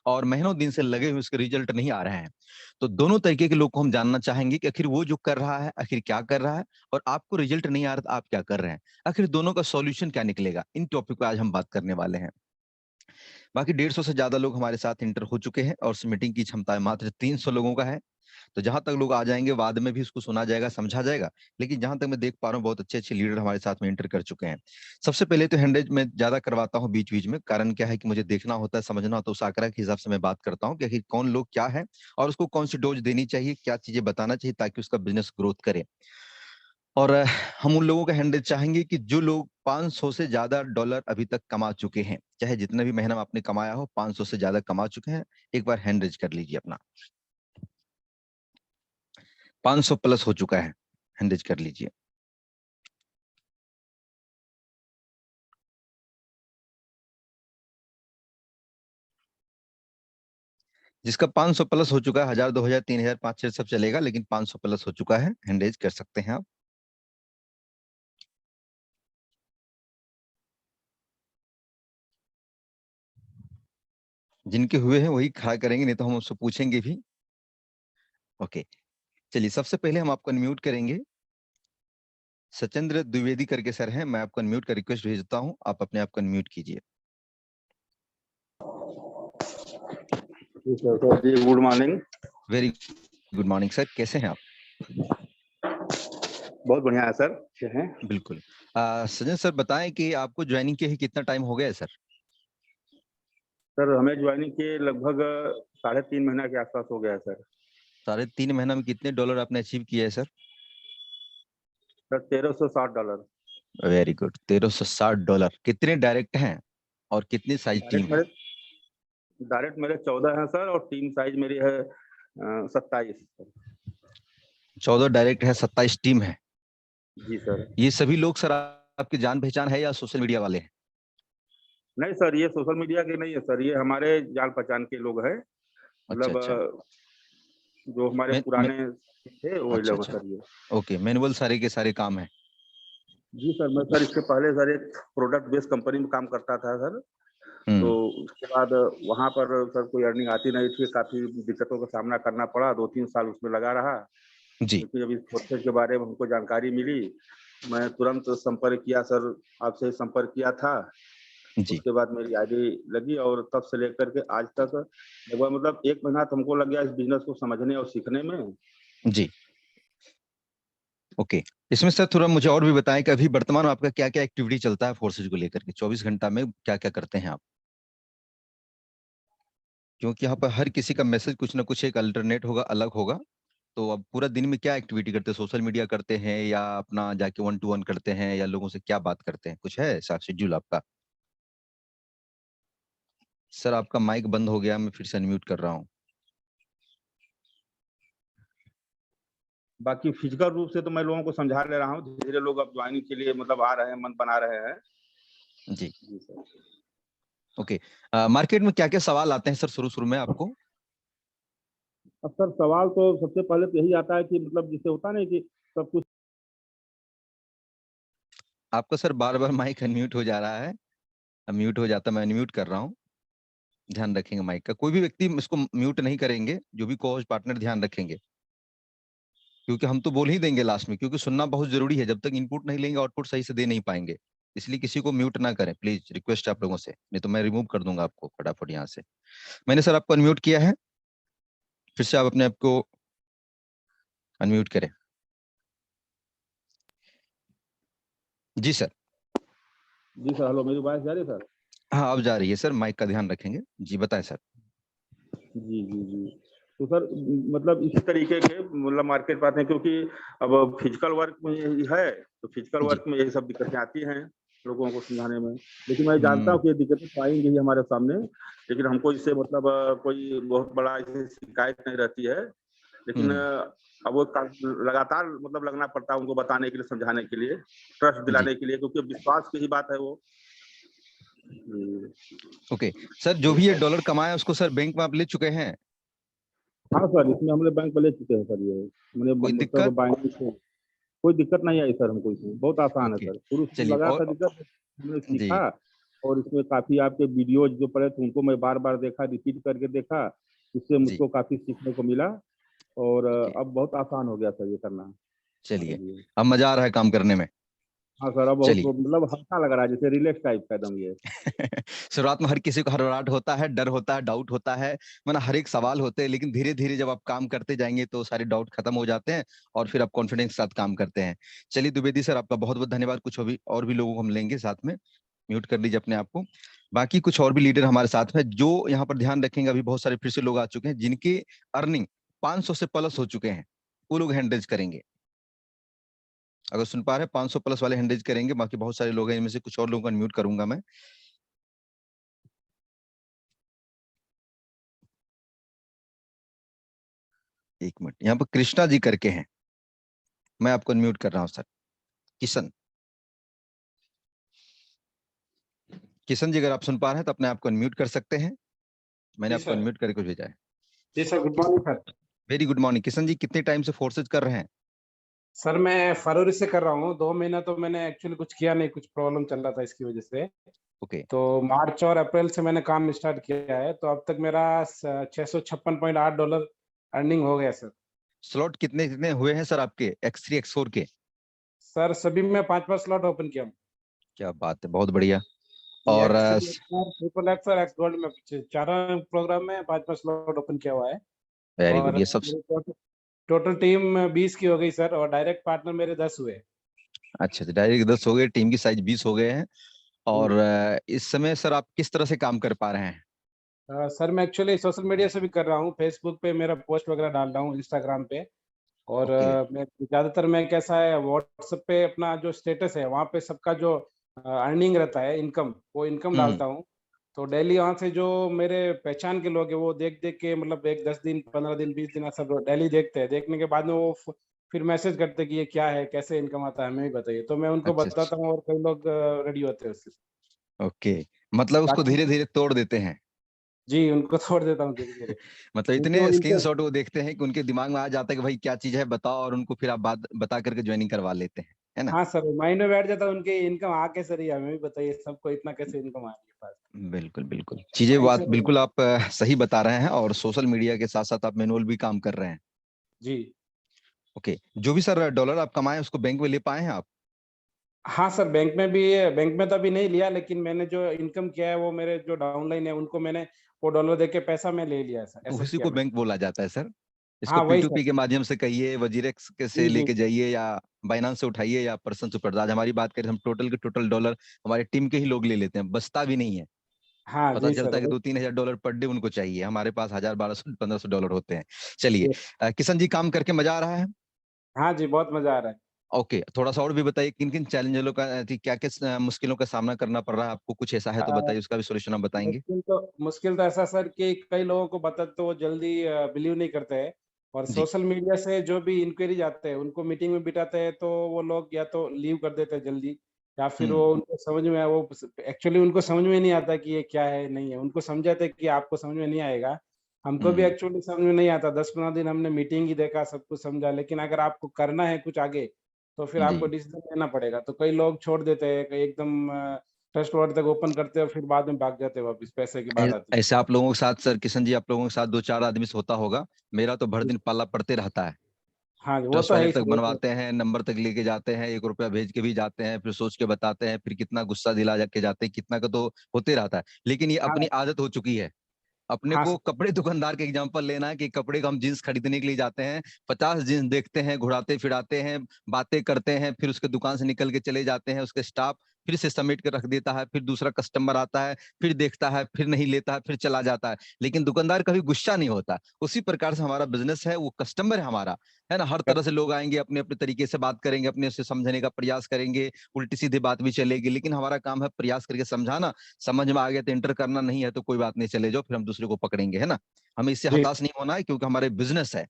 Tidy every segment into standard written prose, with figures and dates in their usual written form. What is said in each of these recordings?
और महीनों दिन से लगे हुए उसके रिजल्ट नहीं आ रहे हैं। तो दोनों तरीके के लोग को हम जानना चाहेंगे कि आखिर वो जो कर रहा है आखिर क्या कर रहा है, और आपको रिजल्ट नहीं आ रहा तो आप क्या कर रहे हैं, आखिर दोनों का सॉल्यूशन क्या निकलेगा। इन टॉपिक पे आज हम बात करने वाले हैं। बाकी 150 से ज्यादा लोग हमारे साथ इंटर हो चुके हैं और इस मीटिंग की क्षमता मात्र 300 लोगों का है। तो जहां तक लोग आ जाएंगे बाद में भी उसको सुना जाएगा, समझा जाएगा। लेकिन जहां तक मैं देख पा रहा हूँ बहुत अच्छे अच्छे लीडर हमारे साथ में इंटर कर चुके हैं। सबसे पहले तो हैंडरेज मैं ज्यादा करवाता हूँ बीच बीच में, कारण क्या है कि मुझे देखना होता है, समझना होता है, उस आंकड़ा के हिसाब से मैं बात करता हूँ कि आखिर कौन लोग क्या है और उसको कौन सी डोज देनी चाहिए, क्या चीजें बताना चाहिए ताकि उसका बिजनेस ग्रोथ करे। और हम उन लोगों का हैंडल चाहेंगे कि जो लोग 500 से ज्यादा डॉलर अभी तक कमा चुके हैं, चाहे जितना भी महीना आपने कमाया हो, 500 से ज्यादा कमा चुके हैं, एक बार हैंड रेज कर लीजिए अपना। 500 प्लस हो चुका है, हैंड रेज कर लीजिए। जिसका 500 प्लस हो चुका है, 1000 2000 3000 5000 सब चलेगा, लेकिन 500 प्लस हो चुका है, हैंड रेज कर सकते हैं आप। जिनके हुए हैं वही खड़ा करेंगे, नहीं तो हम उससे पूछेंगे भी। ओके, चलिए सबसे पहले हम आपको अनम्यूट करेंगे। सचेंद्र द्विवेदी करके सर हैं, मैं आपको अनम्यूट का रिक्वेस्ट भेजता हूं, आप अपने आप को अनम्यूट कीजिए। सर जी good morning. Very good morning sir, कैसे हैं आप? बहुत बढ़िया है सर, अच्छे हैं। बिल्कुल। सजन सर बताएं कि आपको ज्वाइनिंग के ही कितना टाइम हो गया है सर? सर हमें ज्वाइनिंग के लगभग 3.5 महीना के आसपास हो गया है सर। 3.5 महीना में कितने डॉलर आपने अचीव किया है सर? सर $1360। Very good, $1360। कितने डायरेक्ट हैं और कितनी साइज टीम है? डायरेक्ट मेरे 14 हैं सर, और टीम साइज मेरी है 27। 14 डायरेक्ट है, 27 टीम है। जी सर। ये सभी लोग सर आपकी जान पहचान है या सोशल मीडिया वाले हैं? नहीं सर, ये सोशल मीडिया के नहीं है सर, ये हमारे जान पहचान के लोग हैं। अच्छा मतलब अच्छा। जो हमारे मैं पुराने थे वही अच्छा लोग हैं अच्छा। सर ये। ओके, मैनुअल सारे के सारे काम है। जी सर, मैं सर इसके पहले सर एक प्रोडक्ट बेस्ड कंपनी में काम करता था सर। तो उसके बाद वहाँ पर सर कोई अर्निंग आती नहीं थी, काफ़ी दिक्कतों का सामना करना पड़ा, 2-3 साल उसमें लगा रहा। जी क्योंकि जब इस प्रोसेस के बारे में हमको जानकारी मिली, मैं तुरंत संपर्क किया सर, आपसे संपर्क किया था। जी उसके बाद मेरी आईडी लगी और तब से लेकर के आज तक लगभग मतलब 1 महीना तो हमको लग गया इस बिज़नेस को समझने और सीखने में। जी। ओके, इसमें सर थोड़ा मुझे और भी बताएं कि अभी वर्तमान में आपका क्या क्या एक्टिविटी चलता है फोर्सेज को लेकर के, 24 घंटा में क्या क्या करते हैं आप? क्योंकि यहाँ पर हर किसी का मैसेज कुछ ना कुछ एक अल्टरनेट होगा, अलग होगा। तो अब पूरा दिन में क्या एक्टिविटी करते हैं, सोशल मीडिया करते हैं या अपना जाके 1 to 1 करते हैं या लोगों से क्या बात करते हैं, कुछ है ऐसा शेड्यूल आपका? सर आपका माइक बंद हो गया, मैं फिर से अनम्यूट कर रहा हूँ। बाकी फिजिकल रूप से तो मैं लोगों को समझा ले रहा हूँ, धीरे-धीरे लोग अब ज्वाइनिंग के लिए मतलब आ रहे हैं, मन बना रहे हैं। जी। जी सर। ओके, मार्केट में क्या क्या सवाल आते हैं सर शुरू शुरू में आपको? अब सर सवाल तो सबसे पहले तो यही आता है कि मतलब जिससे होता नहीं कि सब कुछ। आपका सर बार बार माइक अनम्यूट हो जा रहा है, म्यूट हो जाता है, मैं अनम्यूट कर रहा हूँ। ध्यान रखेंगे माइक का, कोई भी व्यक्ति इसको म्यूट नहीं करेंगे, जो भी को पार्टनर ध्यान रखेंगे, क्योंकि हम तो बोल ही देंगे लास्ट में, क्योंकि सुनना बहुत जरूरी है, जब तक इनपुट नहीं लेंगे आउटपुट सही से दे नहीं पाएंगे। इसलिए किसी को म्यूट ना करें प्लीज, रिक्वेस्ट है आप लोगों से, नहीं तो मैं रिमूव कर दूंगा आपको फटाफट यहाँ से। मैंने सर आपको अनम्यूट किया है, फिर से आप अपने आप को अनम्यूट करें। जी सर। जी सर, हेलो, मेरी आवाज जा रही है सर? हाँ अब जा रही है सर, माइक का ध्यान रखेंगे। जी बताएं सर। जी, जी, जी। तो सर मतलब इसी तरीके के मतलब मार्केट पाते हैं, क्योंकि अब फिजिकल वर्क में यही है, तो फिजिकल जी। वर्क में यही सब दिक्कतें आती हैं लोगों को समझाने में। लेकिन मैं जानता हम्म हूँ कि ये दिक्कतें तो आएँगी ही हमारे सामने, लेकिन हमको इससे मतलब कोई बहुत बड़ा इससे शिकायत नहीं रहती है। लेकिन हम्म। अब वो लगातार मतलब लगना पड़ता है उनको बताने के लिए, समझाने के लिए, ट्रस्ट जी। दिलाने के लिए, क्योंकि विश्वास की ही बात है वो। ओके सर, जो भी ये डॉलर कमाया उसको सर बैंक में आप ले चुके हैं? हाँ सर, इसमें हम लोग बैंक में ले चुके हैं सर ये। मैंने कोई मतलब दिक्कत? बैंकिंग से कोई दिक्कत नहीं आई सर हमको इसमें, बहुत आसान है ओके सर। शुरू-शुरू चलिए। लगा था और दिक्कत, हमने जी सीखा और इसमें काफी आपके वीडियोज जो पड़े थे उनको मैं बार बार देखा, रिपीट करके देखा, इससे जी। मुझको काफी सीखने को मिला। और ओके, अब बहुत आसान हो गया सर ये करना हमारे चलिए, लिए। अब मजा आ रहा है काम करने में। हाँ सर, अब बहुत चलिए। मतलब हल्का लग रहा है, जैसे रिलैक्स टाइप का एकदम ये। शुरुआत में हर किसी को हड़बड़ाहट होता है, डर होता है, डाउट होता है, माना हर एक सवाल होते हैं, लेकिन धीरे धीरे जब आप काम करते जाएंगे तो सारे डाउट खत्म हो जाते हैं और फिर आप कॉन्फिडेंस के साथ काम करते हैं। चलिए द्विवेदी सर, आपका बहुत बहुत धन्यवाद। कुछ अभी और भी लोगों को हम लेंगे साथ में, म्यूट कर लीजिए अपने आप को। बाकी कुछ और भी लीडर हमारे साथ में जो यहाँ पर ध्यान रखेंगे। अभी बहुत सारे फिर से लोग आ चुके हैं जिनके अर्निंग 500 से प्लस हो चुके हैं, वो लोग हैंडरेज करेंगे। अगर सुन पा रहे हैं, 500 प्लस वाले हैंडरेज करेंगे। बाकी बहुत सारे लोग हैं, इनमें से कुछ और लोगों को अनम्यूट करूंगा मैं। एक मिनट, यहाँ पर कृष्णा जी करके हैं, मैं आपको अनम्यूट कर रहा हूँ सर। किशन, किशन जी अगर आप सुन पा रहे हैं तो अपने आप को अनम्यूट कर सकते हैं। मैंने जी आपको सर। अनम्यूट करके कुछ भेजा है। जी sir, good morning sir. Very good morning Kishan ji, कितने टाइम से फोर्सेज कर रहे हैं? सर मैं फरवरी से कर रहा हूँ, 2 महीना तो मैंने एक्चुअली कुछ किया नहीं, कुछ प्रॉब्लम चल रहा था इसकी वजह से। ओके। तो मार्च और अप्रैल से मैंने काम स्टार्ट किया है, तो अब तक मेरा $656.8 अर्निंग हो गया सर। स्लॉट कितने कितने हुए हैं सर आपके X3 X4 के? सर सभी में 5-5 स्लॉट ओपन किया हूँ। क्या बात है, बहुत बढ़िया। ये और X3 X4 ट्रिपल एक्स और एक्स गोल्ड में चारों प्रोग्राम में 5-5 स्लॉट ओपन किया हुआ है। वेरी गुड, और ये सब। मेरी टोटल टीम 20 की हो गई सर, और डायरेक्ट पार्टनर मेरे 10 हुए। अच्छा, डायरेक्ट 10 हो गए, टीम की साइज 20 हो गए हैं। और इस समय सर आप किस तरह से काम कर पा रहे हैं? सर मैं एक्चुअली सोशल मीडिया से भी कर रहा हूँ, फेसबुक पे मेरा पोस्ट वगैरह डाल रहा हूँ, इंस्टाग्राम पे। और ओके। मैं ज़्यादातर मैं कैसा है, व्हाट्सएप पे अपना जो स्टेटस है वहाँ पे सबका जो अर्निंग रहता है, इनकम, वो इनकम हम्म। डालता हूँ। तो डेली वहाँ से जो मेरे पहचान के लोग हैं वो देख देख के, मतलब एक 10 दिन 15 दिन 20 दिन सब डेली देखते हैं। देखने के बाद में वो फिर मैसेज करते हैं कि ये क्या है, कैसे इनकम आता है, हमें भी बताइए। तो मैं उनको अच्छा अच्छा। बताता हूँ और कई लोग रेडी होते हैं उससे। ओके, मतलब उसको बाकी धीरे धीरे तोड़ देते हैं। जी, उनको छोड़ देता हूँ धीरे धीरे। मतलब उनको इतने इनको स्क्रीनशॉट वो देखते हैं कि उनके दिमाग में आ जाता है कि भाई क्या चीज है बताओ, और उनको फिर आप बात बता करके ज्वाइनिंग करवा लेते हैं, है ना? हाँ सर, माइंड में बैठ जाता है उनके, इनकम आ कैसे रही है, हमें भी बताइए, सबको इतना कैसे इनकम आ रही है पास। बिल्कुल बिल्कुल, चीजें माइंड बात सेट हो बिल्कुल जाता आप सही बता रहे हैं। और सोशल मीडिया के साथ साथ आप मैनुअल भी काम कर रहे हैं। है। जी। ओके, जो भी सर डॉलर आप कमाए उसको बैंक में ले पाए हैं आप? हाँ सर, बैंक में तो अभी नहीं लिया, लेकिन मैंने जो इनकम किया है वो मेरे जो डाउनलाइन है उनको मैंने वो डॉलर दे के पैसा मैं ले लिया है सर, तो ऐसा उसी किया को मैंने। बैंक बोला जाता है सर। इसको हाँ वही P2P सर। के माध्यम से कहिए, वजीरेक्स के से जी जी। लेके जाइए, या बाइनांस से उठाइए, या पर्सन से उठाइए। आज हमारी बात करें, हम टोटल के टोटल डॉलर हमारे टीम के ही लोग ले लेते हैं, बचता भी नहीं है। हाँ पता जी चलता सर, है कि वही। 2-3 हज़ार डॉलर पर डे उनको चाहिए, हमारे पास 1000, 1200, 1500 डॉलर होते हैं। चलिए, जी। किशन जी काम करके मजा आ रहा है? हाँ जी, बहुत मजा आ रहा है। ओके, थोड़ा सा और भी बताइए, किन किन चैलेंजों का क्या क्या मुश्किलों का सामना करना पड़ रहा है आपको? कुछ ऐसा है तो बताइए, उसका भी सोल्यूशन आप बताएंगे। मुश्किल तो ऐसा सर कि कई लोगों को बता तो वो जल्दी बिलीव नहीं करते हैं। और जी। सोशल मीडिया से जो भी इंक्वायरी आते हैं उनको मीटिंग में बिठाते हैं, तो वो लोग या तो लीव कर देते हैं जल्दी, या फिर हम्म। वो उनको समझ में वो एक्चुअली उनको समझ में नहीं आता कि ये क्या है, नहीं है। उनको समझाते हैं कि आपको समझ में नहीं आएगा। हमको भी हम्म। एक्चुअली समझ में नहीं आता, 10-15 दिन हमने मीटिंग ही देखा, सब कुछ समझा, लेकिन अगर आपको करना है कुछ आगे, तो फिर जी। आपको डिसीजन लेना पड़ेगा। तो कई लोग छोड़ देते हैं, कई एकदम ट्रस्ट वर्ड तक ओपन करते हैं, फिर बाद में भाग जाते हैं वापस, पैसे की बात आती है। ऐसे आप लोगों के साथ सर, किशन जी, आप लोगों के साथ 2-4 आदमी से होता होगा। मेरा तो भर दिन पाला पड़ते रहता है। हाँ, वो ट्रस्ट तो है वॉलेट ही तक सर, वो तो। बनवाते हैं, नंबर तक लेके जाते हैं, 1 रुपया भेज के भी जाते हैं, फिर सोच के बताते हैं, फिर कितना गुस्सा दिला के जाते हैं, कितना का तो होते रहता है। लेकिन ये हाँ, अपनी आदत हो चुकी है। अपने हाँ को सर। कपड़े दुकानदार के एग्जांपल लेना है कि कपड़े को हम जींस खरीदने के लिए जाते हैं, 50 जींस देखते हैं, घुराते फिराते हैं, बातें करते हैं, फिर उसके दुकान से निकल के चले जाते हैं, उसके स्टाफ फिर से समेट के रख देता है, फिर दूसरा कस्टमर आता है, फिर देखता है, फिर नहीं लेता है, फिर चला जाता है। लेकिन दुकानदार कभी गुस्सा नहीं होता। उसी प्रकार से हमारा बिजनेस है, वो कस्टमर है हमारा, है ना? हर तरह से लोग आएंगे, अपने अपने तरीके से बात करेंगे, अपने से समझने का प्रयास करेंगे, उल्टी सीधी बात भी चलेगी, लेकिन हमारा काम है प्रयास करके समझाना। समझ में आ गया तो एंटर करना, नहीं है तो कोई बात नहीं, चले जाओ, फिर हम दूसरे को पकड़ेंगे, है ना? हमें इससे जी। हताश नहीं होना है, क्योंकि हमारे बिजनेस है,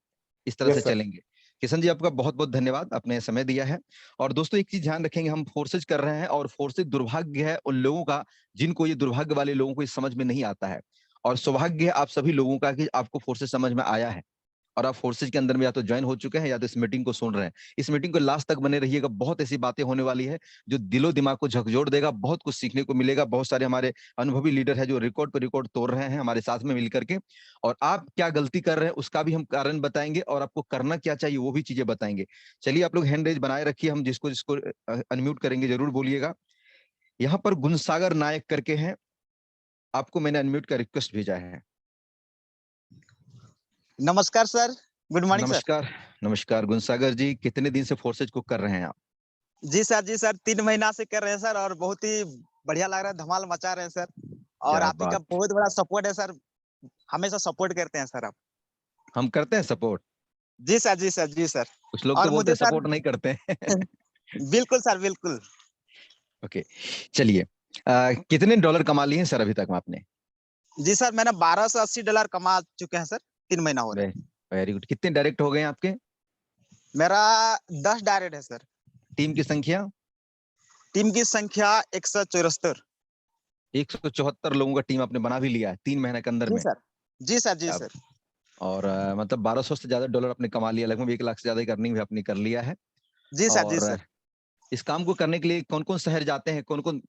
इस तरह से यस सर। चलेंगे। किशन जी, आपका बहुत बहुत धन्यवाद, आपने समय दिया है। और दोस्तों, एक चीज ध्यान रखेंगे, हम फोर्सेज कर रहे हैं, और फोर्सेज दुर्भाग्य है उन लोगों का जिनको, ये दुर्भाग्य वाले लोगों को ये समझ में नहीं आता है। और सौभाग्य है आप सभी लोगों का कि आपको फोर्सेज समझ में आया है। और आप फोर्सेज के अंदर में या तो ज्वाइन हो चुके हैं या तो इस मीटिंग को सुन रहे हैं। इस मीटिंग को लास्ट तक बने रहिएगा, बहुत ऐसी बातें होने वाली है जो दिलो दिमाग को झकझोर देगा, बहुत कुछ सीखने को मिलेगा। बहुत सारे हमारे अनुभवी लीडर है जो रिकॉर्ड पर रिकॉर्ड तोड़ रहे हैं हमारे साथ में मिलकर के, और आप क्या गलती कर रहे हैं उसका भी हम कारण बताएंगे और आपको करना क्या चाहिए वो भी चीजें बताएंगे। चलिए आप लोग हैंड रेज बनाए रखिए, हम जिसको जिसको अनम्यूट करेंगे जरूर बोलिएगा। यहाँ पर गुणसागर नायक करके हैं, आपको मैंने अनम्यूट का रिक्वेस्ट भेजा है। नमस्कार सर, गुड मॉर्निंग सर। नमस्कार। नमस्कार गुणसागर जी, कितने दिन से फोर्सेज को कर रहे हैं आप? जी सर 3 महीना से कर रहे हैं सर, और बहुत ही बढ़िया लग रहा है, धमाल मचा रहे हैं सर। और क्या आप ही का बात, बहुत बड़ा सपोर्ट है सर, हमेशा सपोर्ट करते हैं सर आप। हम करते हैं सपोर्ट। जी सर। कुछ लोग तो और बोलते मुझे हैं सर सपोर्ट नहीं करते हैं। बिल्कुल सर, बिल्कुल। ओके, चलिए कितने डॉलर कमा लिए हैं सर अभी तक में आपने? जी सर, मैंने $1280 कमा चुके हैं सर, 3 महीना हो रहे हैं। Very good. कितने डायरेक्ट हो गए हैं आपके? मेरा 10 डायरेक्ट है सर। टीम की संख्या? टीम की संख्या 174। 174 लोगों का टीम आपने बना भी लिया है 3 महीने के अंदर जी में। सर, जी आप सर। और मतलब 1200 से ज्यादा डॉलर आपने कमा लिया, लगभग 1 लाख से ज्यादा की अर्निंग भी आपने कर लिया है। जी और सर। इस काम को करने के लिए कौन कौन शहर जाते हैं, कौन कौन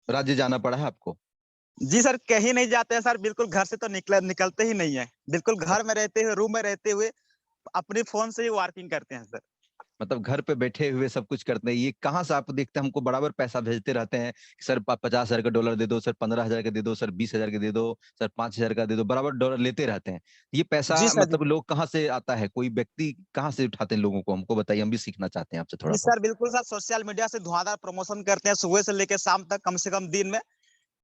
राज्य जाना पड़ा है आपको? जी सर, कहीं नहीं जाते हैं सर, बिल्कुल घर से तो निकलते ही नहीं है। बिल्कुल घर में रहते हुए, रूम में रहते हुए अपने फोन से ही वर्किंग करते हैं सर। मतलब घर पे बैठे हुए सब कुछ करते हैं। ये कहाँ से आप देखते हैं हमको बराबर पैसा भेजते रहते हैं कि सर 50,000 का डॉलर दे दो, सर 15,000 का दे दो, सर 20,000 का दे दो, सर 5,000 का दे दो, बराबर डॉलर लेते रहते हैं। ये जी पैसा सर, मतलब लोग कहाँ से आता है, कोई व्यक्ति कहाँ से उठाते हैं लोगों को, हमको बताइए, हम भी सीखना चाहते हैं आपसे थोड़ा जी बहुत। सर, बिल्कुल सर। सोशल मीडिया से धुआंधार प्रमोशन करते हैं, सुबह से लेकर शाम तक, कम से कम दिन में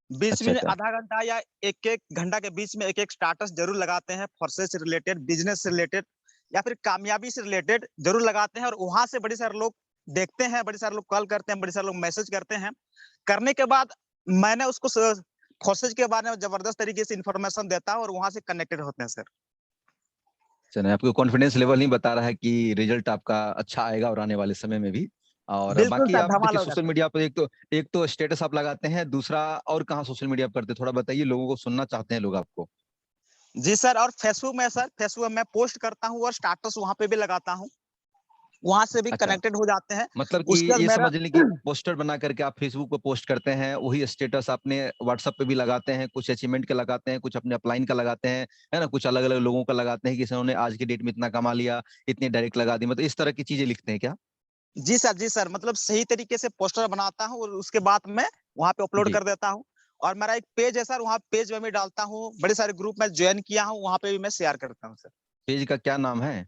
20 अच्छा मिनट, अच्छा। आधा घंटा या एक एक घंटा के बीच में एक एक स्टाटस जरूर लगाते हैं, फोर्सेस से रिलेटेड, बिजनेस से रिलेटेड, या फिर कामयाबी से रिलेटेड जरूर लगाते हैं। और वहां से बड़े सारे लोग देखते हैं, बड़े सारे लोग कॉल करते हैं, बड़े सारे लोग मैसेज करते हैं। करने के बाद मैंने उसको फोर्सेज के बारे में जबरदस्त तरीके से इंफॉर्मेशन देता हूँ, और वहां से कनेक्टेड होते हैं सर। चलिए, आपको कॉन्फिडेंस लेवल नहीं बता रहा है कि रिजल्ट आपका अच्छा आएगा और आने वाले समय में भी। और बिल्कुल बाकी सर, आप धमाल देखिए होगा सोशल सर। मीडिया पर एक तो स्टेटस आप लगाते हैं, दूसरा और कहाँ सोशल मीडिया पर करते हैं, थोड़ा बताइए, लोगों को सुनना चाहते हैं लोग आपको। जी सर, और फेसबुक में सर, फेसबुक में पोस्ट करता हूँ और स्टाटस वहां पे भी लगाता हूँ, वहां से भी अच्छा, कनेक्टेड हो जाते हैं। मतलब कि उसके बाद ये मेरा समझ लें कि पोस्टर बना करके आप फेसबुक पे पोस्ट करते हैं, वही स्टेटस आपने व्हाट्सएप पे भी लगाते हैं, कुछ अचीवमेंट का लगाते हैं, कुछ अपने अपलाइन का लगाते हैं, है ना, कुछ अलग अलग लोगों का लगाते हैं कि इन्होंने आज की डेट में इतना कमा लिया, इतने डायरेक्ट लगा दी, मतलब इस तरह की चीजें लिखते हैं क्या? जी सर, मतलब सही तरीके से पोस्टर बनाता हूँ और उसके बाद मैं वहां पे अपलोड जी। कर देता हूँ। और मेरा एक पेज है सर, वहाँ पेज में भी डालता हूँ, बड़े सारे ग्रुप में ज्वाइन किया हूँ, वहां पे भी मैं शेयर करता हूँ सर। पेज का क्या नाम है?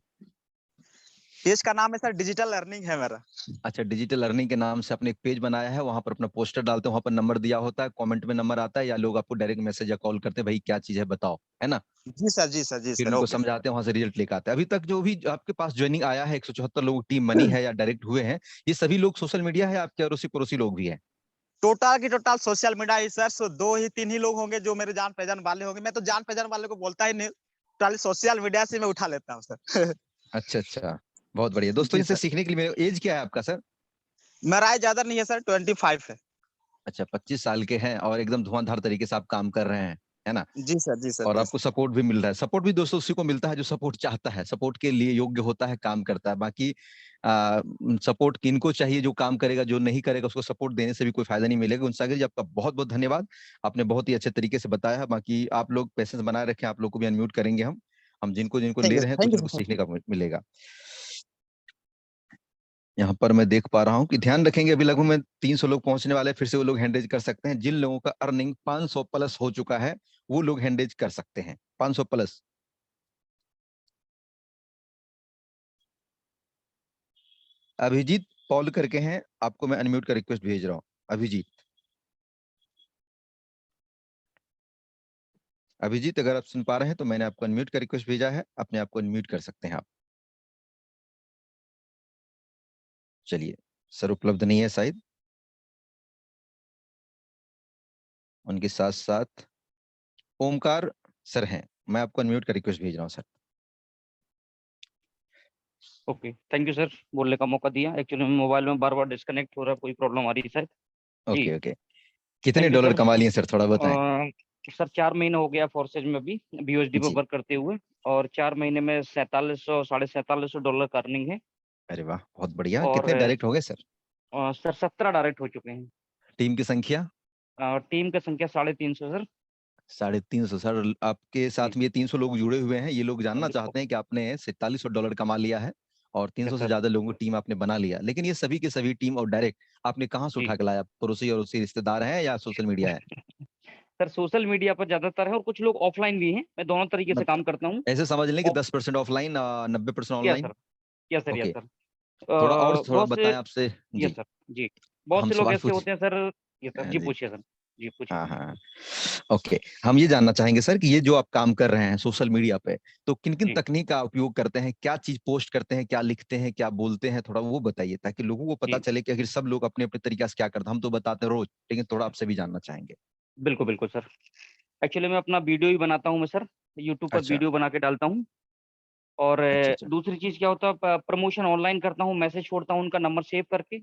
पेज का नाम है सर, डिजिटल अर्निंग है मेरा। अच्छा, डिजिटल अर्निंग के नाम से आपने एक पेज बनाया है, वहां पर अपना पोस्टर डालते हैं, वहां पर नंबर दिया होता है, कमेंट में नंबर आता है, या लोग आपको डायरेक्ट मैसेज या कॉल करते हैं, भाई क्या चीज है बताओ, है ना, जी फिर सर, उनको ओके सर। समझाते हैं, वहां से रिजल्ट लेकर आते हैं। अभी तक जो भी आपके पास ज्वाइनिंग आया है, 174 लोग टीम बनी है या डायरेक्ट हुए हैं, ये सभी लोग सोशल मीडिया है आपके अड़ोसी पड़ोसी लोग भी हैं? टोटल की टोटल सोशल मीडिया ही सर, सो 2 ही 3 ही लोग होंगे जो मेरे जान पहचान वाले होंगे। मैं तो जान पहचान वाले को बोलता ही नहीं, टोटल सोशल मीडिया से मैं उठा लेता हूँ सर। अच्छा अच्छा, बहुत बढ़िया दोस्तों, जी इनसे सर, सीखने के लिए। मेरा एज क्या है आपका सर? मेरा एज ज्यादा नहीं है सर, 25 है। अच्छा, 25 साल के हैं और एकदम धुआंधार तरीके से आप काम कर रहे हैं, है ना, और जी आपको सर। सपोर्ट भी मिल रहा है। सपोर्ट भी दोस्तों उसी को मिलता है जो सपोर्ट चाहता है, सपोर्ट के लिए योग्य होता है, काम करता है। बाकी सपोर्ट किनको चाहिए, जो काम करेगा, जो नहीं करेगा उसको सपोर्ट देने से भी कोई फायदा नहीं मिलेगा। गुणसागर जी, आपका बहुत बहुत धन्यवाद, आपने बहुत ही अच्छे तरीके से बताया है। बाकी आप लोग पेशेंस बनाए रखें, आप लोग को भी अनम्यूट करेंगे हम जिनको जिनको ले रहे हैं, कुछ थैंक ना यू कुछ सर, सीखने का मिलेगा। यहाँ पर मैं देख पा रहा हूँ कि ध्यान रखेंगे, अभी लगभग में 300 लोग पहुंचने वाले हैं, फिर से वो लोग हैंडरेज कर सकते हैं। जिन लोगों का अर्निंग 500 प्लस हो चुका है वो लोग हैंडरेज कर सकते हैं, 500 प्लस। अभिजीत पॉल करके हैं, आपको मैं अनम्यूट का रिक्वेस्ट भेज रहा हूँ। अभिजीत, अभिजीत अगर आप सुन पा रहे हैं तो मैंने आपको अनम्यूट का रिक्वेस्ट भेजा है, अपने आप को अनम्यूट कर सकते हैं आप। चलिए, सर उपलब्ध नहीं है शायद, उनके साथ साथ ओमकार सर हैं, मैं आपको अनम्यूट का रिक्वेस्ट भेज रहा हूँ sir. Okay, thank you sir, बोलने का मौका दिया। एक्चुअली मोबाइल में बार बार डिस्कनेक्ट हो रहा है, कोई प्रॉब्लम आ रही है शायद जी। ओके ओके, कितने थैंक यू डॉलर सर। कमा लिए सर, थोड़ा बताएं। सर 4 महीने हो गया फोर्सेज में अभी बीओएसडी में जी। वर्क करते हुए, और 4 महीने में 4700 साढ़े $4700 का अर्निंग है। अरे वाह! बहुत बढ़िया। और कितने डायरेक्ट हो गए सर? सर 17 डायरेक्ट हो चुके हैं। टीम की संख्या? टीम की संख्या 350 सर। 350 सर, आपके जी, साथ में ये 300 लोग जुड़े हुए हैं। ये लोग जानना बिल्कुल। चाहते हैं कि आपने $4700 कमा लिया है और यस 300 से सर। ज़्यादा लोगों की टीम आपने बना लिया। लेकिन ये सभी के सभी टीम और डायरेक्ट आपने कहाँ से जी। उठा के लाया? पड़ोसी-अड़ोसी रिश्तेदार हैं या सोशल मीडिया है? सर सोशल मीडिया पर ज़्यादातर है और कुछ लोग ऑफलाइन भी हैं। मैं दोनों तरीके से मत काम करता हूँ। ऐसे समझ लें कि of 10% offline 90% yes online? Sir, yes sir, yes okay. Sir. थोड़ा बहुत से बताएँ आपसे यस जी, सर, जी। बहुत हम से लोग सवाल ऐसे पूछ होते हैं सर। यस सर, जी जी। पूछिए सर। जी पूछिए। हाँ, हाँ। ओके, हम ये जानना चाहेंगे सर कि ये जो आप काम कर रहे हैं सोशल मीडिया पे, तो किन-किन जी, तकनीक का उपयोग करते हैं? क्या चीज़ पोस्ट करते हैं? क्या लिखते हैं? क्या बोलते हैं? थोड़ा वो बताइए ताकि लोगों को पता जी। चले कि आखिर सब लोग अपने-अपने तरीके से क्या करते हैं। हम तो बताते हैं रोज़, लेकिन थोड़ा आपसे भी जानना चाहेंगे। बिल्कुल, बिल्कुल सर। एक्चुअली मैं अपना वीडियो ही बनाता हूँ मैं सर। यूट्यूब पर अच्छा, वीडियो बना के डालता हूँ। और अच्छा, अच्छा। दूसरी चीज़ क्या होता है, प्रमोशन ऑनलाइन करता हूँ, मैसेज छोड़ता हूँ उनका नंबर सेव करके।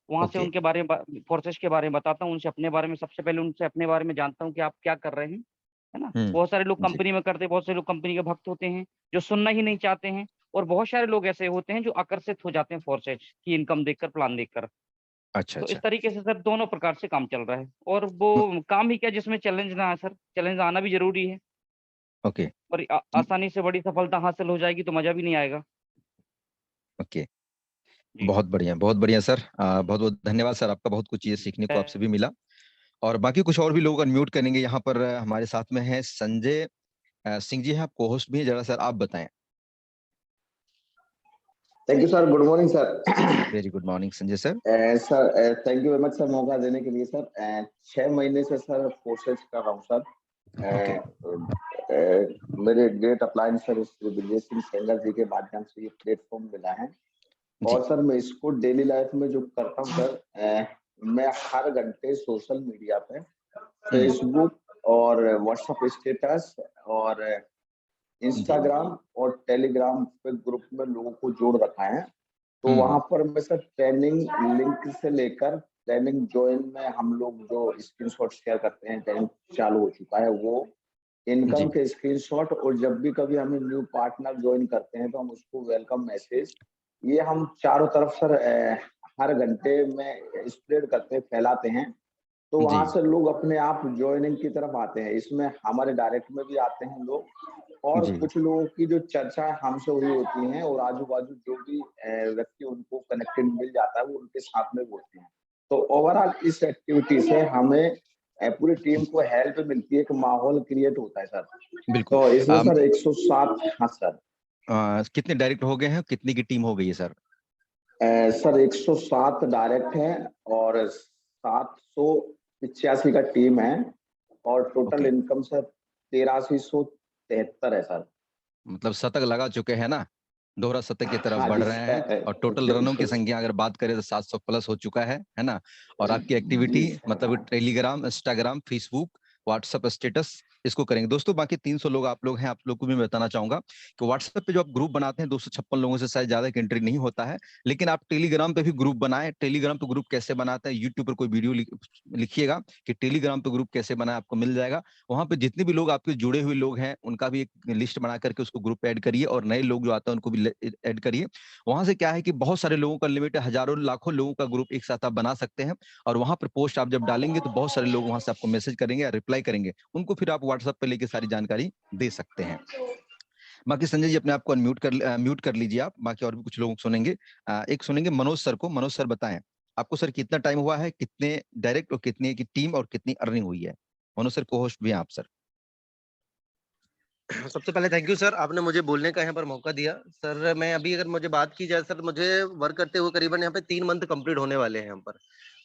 वहाँ से ओके, उनके बारे में फोर्सेस के बारे में बताता हूँ, उनसे अपने बारे में सबसे पहले उनसे अपने बारे में जानता हूँ कि आप क्या कर रहे हैं, है ना? हुँ, बहुत सारे लोग जी, कंपनी में करते हैं, बहुत से लोग कंपनी के भक्त होते हैं, जो सुनना ही नहीं चाहते हैं, और बहुत सारे लोग ऐसे होते हैं जो आकर्षित हो जाते हैं फोर्सेज की इनकम देखकर, प्लान देखकर। अच्छा, तो इस अच्छा। तरीके से सर दोनों प्रकार से काम चल रहा है, और वो म काम ही क्या जिसमें चैलेंज ना आए सर, चैलेंज आना भी ज़रूरी है। ओके, और उम, आसानी से बड़ी सफलता हासिल हो जाएगी तो मज़ा भी नहीं आएगा। ओके, जी। बहुत बढ़िया सर। बहुत-बहुत धन्यवाद सर आपका, बहुत कुछ चीज़ें सीखने को आपसे भी मिला और बाकी कुछ और भी लोग अनम्यूट करेंगे। यहाँ पर हमारे साथ में हैं संजय सिंह जी हैं, आप को-होस्ट भी हैं, ज़रा सर आप बताएँ? Thank you sir, good morning sir. Very good morning Sanjay sir. Sir thank you very much sir मौका देने के लिए सर। 6 महीने से सर कोर्सेज कर रहा हूँ सर। ओके, मेरे great appliance sir Shri Vijay Singh Sengar जी के माध्यम से ये प्लेटफॉर्म मिला है जी। और सर मैं इसको डेली लाइफ में जो करता हूँ सर, मैं हर घंटे सोशल मीडिया पे हुँ, फेसबुक और व्हाट्सएप स्टेटस और जी, इंस्टाग्राम और टेलीग्राम पे ग्रुप में लोगों को जोड़ रखा है। तो हुँ, वहाँ पर मैं सर ट्रेनिंग लिंक से लेकर ट्रेनिंग जॉइन में हम लोग जो स्क्रीनशॉट शेयर करते हैं, ट्रेनिंग चालू हो चुका है वो इनकम जी, के स्क्रीनशॉट, और जब भी कभी हमें न्यू पार्टनर ज्वाइन करते हैं तो हम उसको वेलकम मैसेज ये हम चारों तरफ सर हर घंटे में स्प्रेड करते हैं, फैलाते हैं। तो जी, वहां से लोग अपने आप ज्वाइनिंग की तरफ आते हैं। इसमें हमारे डायरेक्ट में भी आते हैं लोग और जी, कुछ लोगों की जो चर्चा हमसे हुई होती है और आजू बाजू जो भी व्यक्ति उनको कनेक्टेड मिल जाता है वो उनके साथ में बोलते हैं। तो ओवरऑल इस एक्टिविटी से हमें पूरी टीम को हेल्प मिलती है, एक माहौल क्रिएट होता है सर। बिल्कुल। तो इसमें सर 107 हाँ सर। कितने डायरेक्ट हो गए हैं? कितने की टीम हो गई है सर? सर 107 डायरेक्ट हैं और 785 का टीम है और टोटल ओके, इनकम सर 8373 है सर। मतलब शतक लगा चुके हैं ना? दोहरा शतक की तरफ हाँ बढ़ जी रहे हैं और टोटल रनों की संख्या अगर बात करें तो 700 प्लस हो चुका है ना? और आपकी जी एक्टिविटी मतलब Telegram, Instagram, Facebook, WhatsApp status इसको करेंगे। दोस्तों बाकी 300 लोग आप लोग हैं, आप लोग को भी मैं बताना चाहूँगा कि व्हाट्सएप पे जो आप ग्रुप बनाते हैं 256 लोगों से शायद ज़्यादा की एंट्री नहीं होता है। लेकिन आप टेलीग्राम पे भी ग्रुप बनाएँ। टेलीग्राम पे ग्रुप कैसे बनाते हैं? यूट्यूब पर कोई वीडियो लिखिएगा कि टेलीग्राम पे ग्रुप कैसे बनाएँ, आपको मिल जाएगा। वहाँ पे जितने भी लोग आपके जुड़े हुए लोग हैं, उनका भी एक लिस्ट बना करके उसको ग्रुप पे ऐड करिए और नए लोग जो आते हैं उनको भी ऐड करिए। वहाँ से क्या है कि बहुत सारे लोगों का लिमिट है, हज़ारों लाखों लोगों का ग्रुप एक साथ आप बना सकते हैं और वहाँ पर पोस्ट आप जब डालेंगे तो बहुत सारे लोग वहाँ से आपको मैसेज करेंगे या रिप्लाई करेंगे। उनको फिर आप व्हाट्सएप पे लेके सारी जानकारी दे सकते हैं। बाकी संजय जी अपने आप को म्यूट कर लीजिए आप, बाकी और भी कुछ लोग सुनेंगे। एक सुनेंगे मनोज सर को। मनोज सर बताएँ, आपको सर कितना टाइम हुआ है? कितने डायरेक्ट और कितने की टीम और कितनी अर्निंग हुई है? मनोज सर को-होस्ट भी हैं आप सर। सबसे पहले थैंक यू सर, आपने मुझे बोलने का यहाँ पर मौका दिया। सर मैं अभी अगर मुझे बात की जाए सर, मुझे वर्क करते हुए करीबन यहाँ पे 3 मंथ कंप्लीट होने वाले हैं यहाँ पर।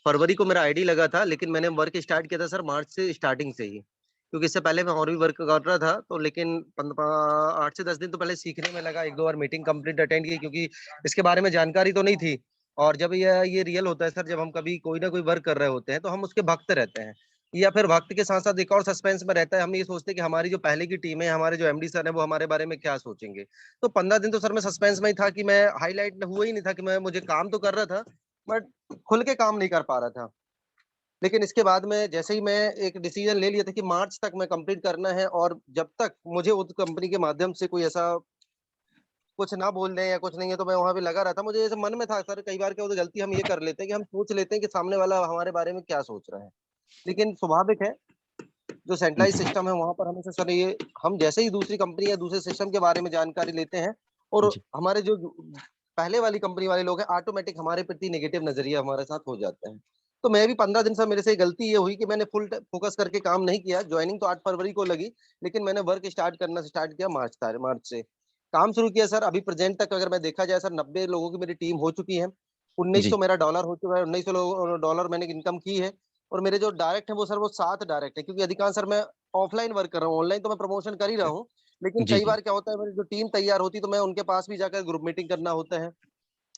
फरवरी को मेरा आईडी लगा था, लेकिन मैंने वर्क स्टार्ट किया था सर मार्च से स्टार्टिंग से ही। क्योंकि इससे पहले मैं और भी वर्क कर रहा था, तो लेकिन 8 से 10 दिन तो पहले सीखने में लगा, 1-2 बार मीटिंग कंप्लीट अटेंड की क्योंकि इसके बारे में जानकारी तो नहीं थी। और जब ये रियल होता है सर, जब हम कभी कोई ना कोई वर्क कर रहे होते हैं, तो हम उसके भक्त रहते हैं। या फिर वक्त के साथ-साथ एक और सस्पेंस में रहता है, हम ये सोचते हैं कि हमारी जो पहले की टीम है, हमारे जो एमडी सर हैं, वो हमारे बारे में क्या सोचेंगे? तो 15 दिन तो सर मैं सस्पेंस में ही था कि मैं हाइलाइट हुआ ही नहीं था कि मुझे काम तो कर रहा था, बट खुल के काम नहीं कर पा रहा था। लेकिन इसके बाद में जैसे ही मैं एक डिसीजन ले लिया था कि मार्च तक मैं कंप्लीट करना है, और जब तक मुझे उस कंपनी के माध्यम से कोई ऐसा कुछ ना बोल दें या कुछ नहीं है, तो मैं वहां पे लगा रहा था। मुझे ऐसे मन में था सर, कई बार क्या होता है, गलती हम ये कर लेते हैं कि हम सोच लेते हैं कि सामने वाला हमारे बारे में क्या सोच रहा है। लेकिन स्वाभाविक है, जो सेंट्रलाइज जी सिस्टम है वहां पर हमेशा सर ये हम जैसे ही दूसरी कंपनी या दूसरे सिस्टम के बारे में जानकारी लेते हैं, और जी हमारे जो पहले वाली कंपनी वाले लोग हैं, ऑटोमेटिक हमारे प्रति नेगेटिव नजरिया हमारे साथ हो जाता है। तो मैं भी 15 दिन से मेरे से गलती ये हुई कि मैंने फुल फोकस करके काम नहीं किया। ज्वाइनिंग तो 8 फरवरी को लगी, लेकिन मैंने वर्क स्टार्ट किया मार्च से काम शुरू किया सर। अभी प्रेजेंट तक अगर मैं देखा जाए सर, 90 लोगों की मेरी टीम हो चुकी है। 1900 जी मेरा डॉलर हो चुका है, 1900 डॉलर मैंने इनकम की है। और मेरे जो डायरेक्ट है वो सर वो 7 डायरेक्ट है, क्योंकि अधिकांश सर मैं ऑफलाइन वर्क कर रहा हूँ। ऑनलाइन तो मैं प्रमोशन कर ही रहा हूँ, लेकिन जी कई जी बार क्या होता है, मेरी जो टीम तैयार होती है तो मैं उनके पास भी जाकर ग्रुप मीटिंग करना होता है।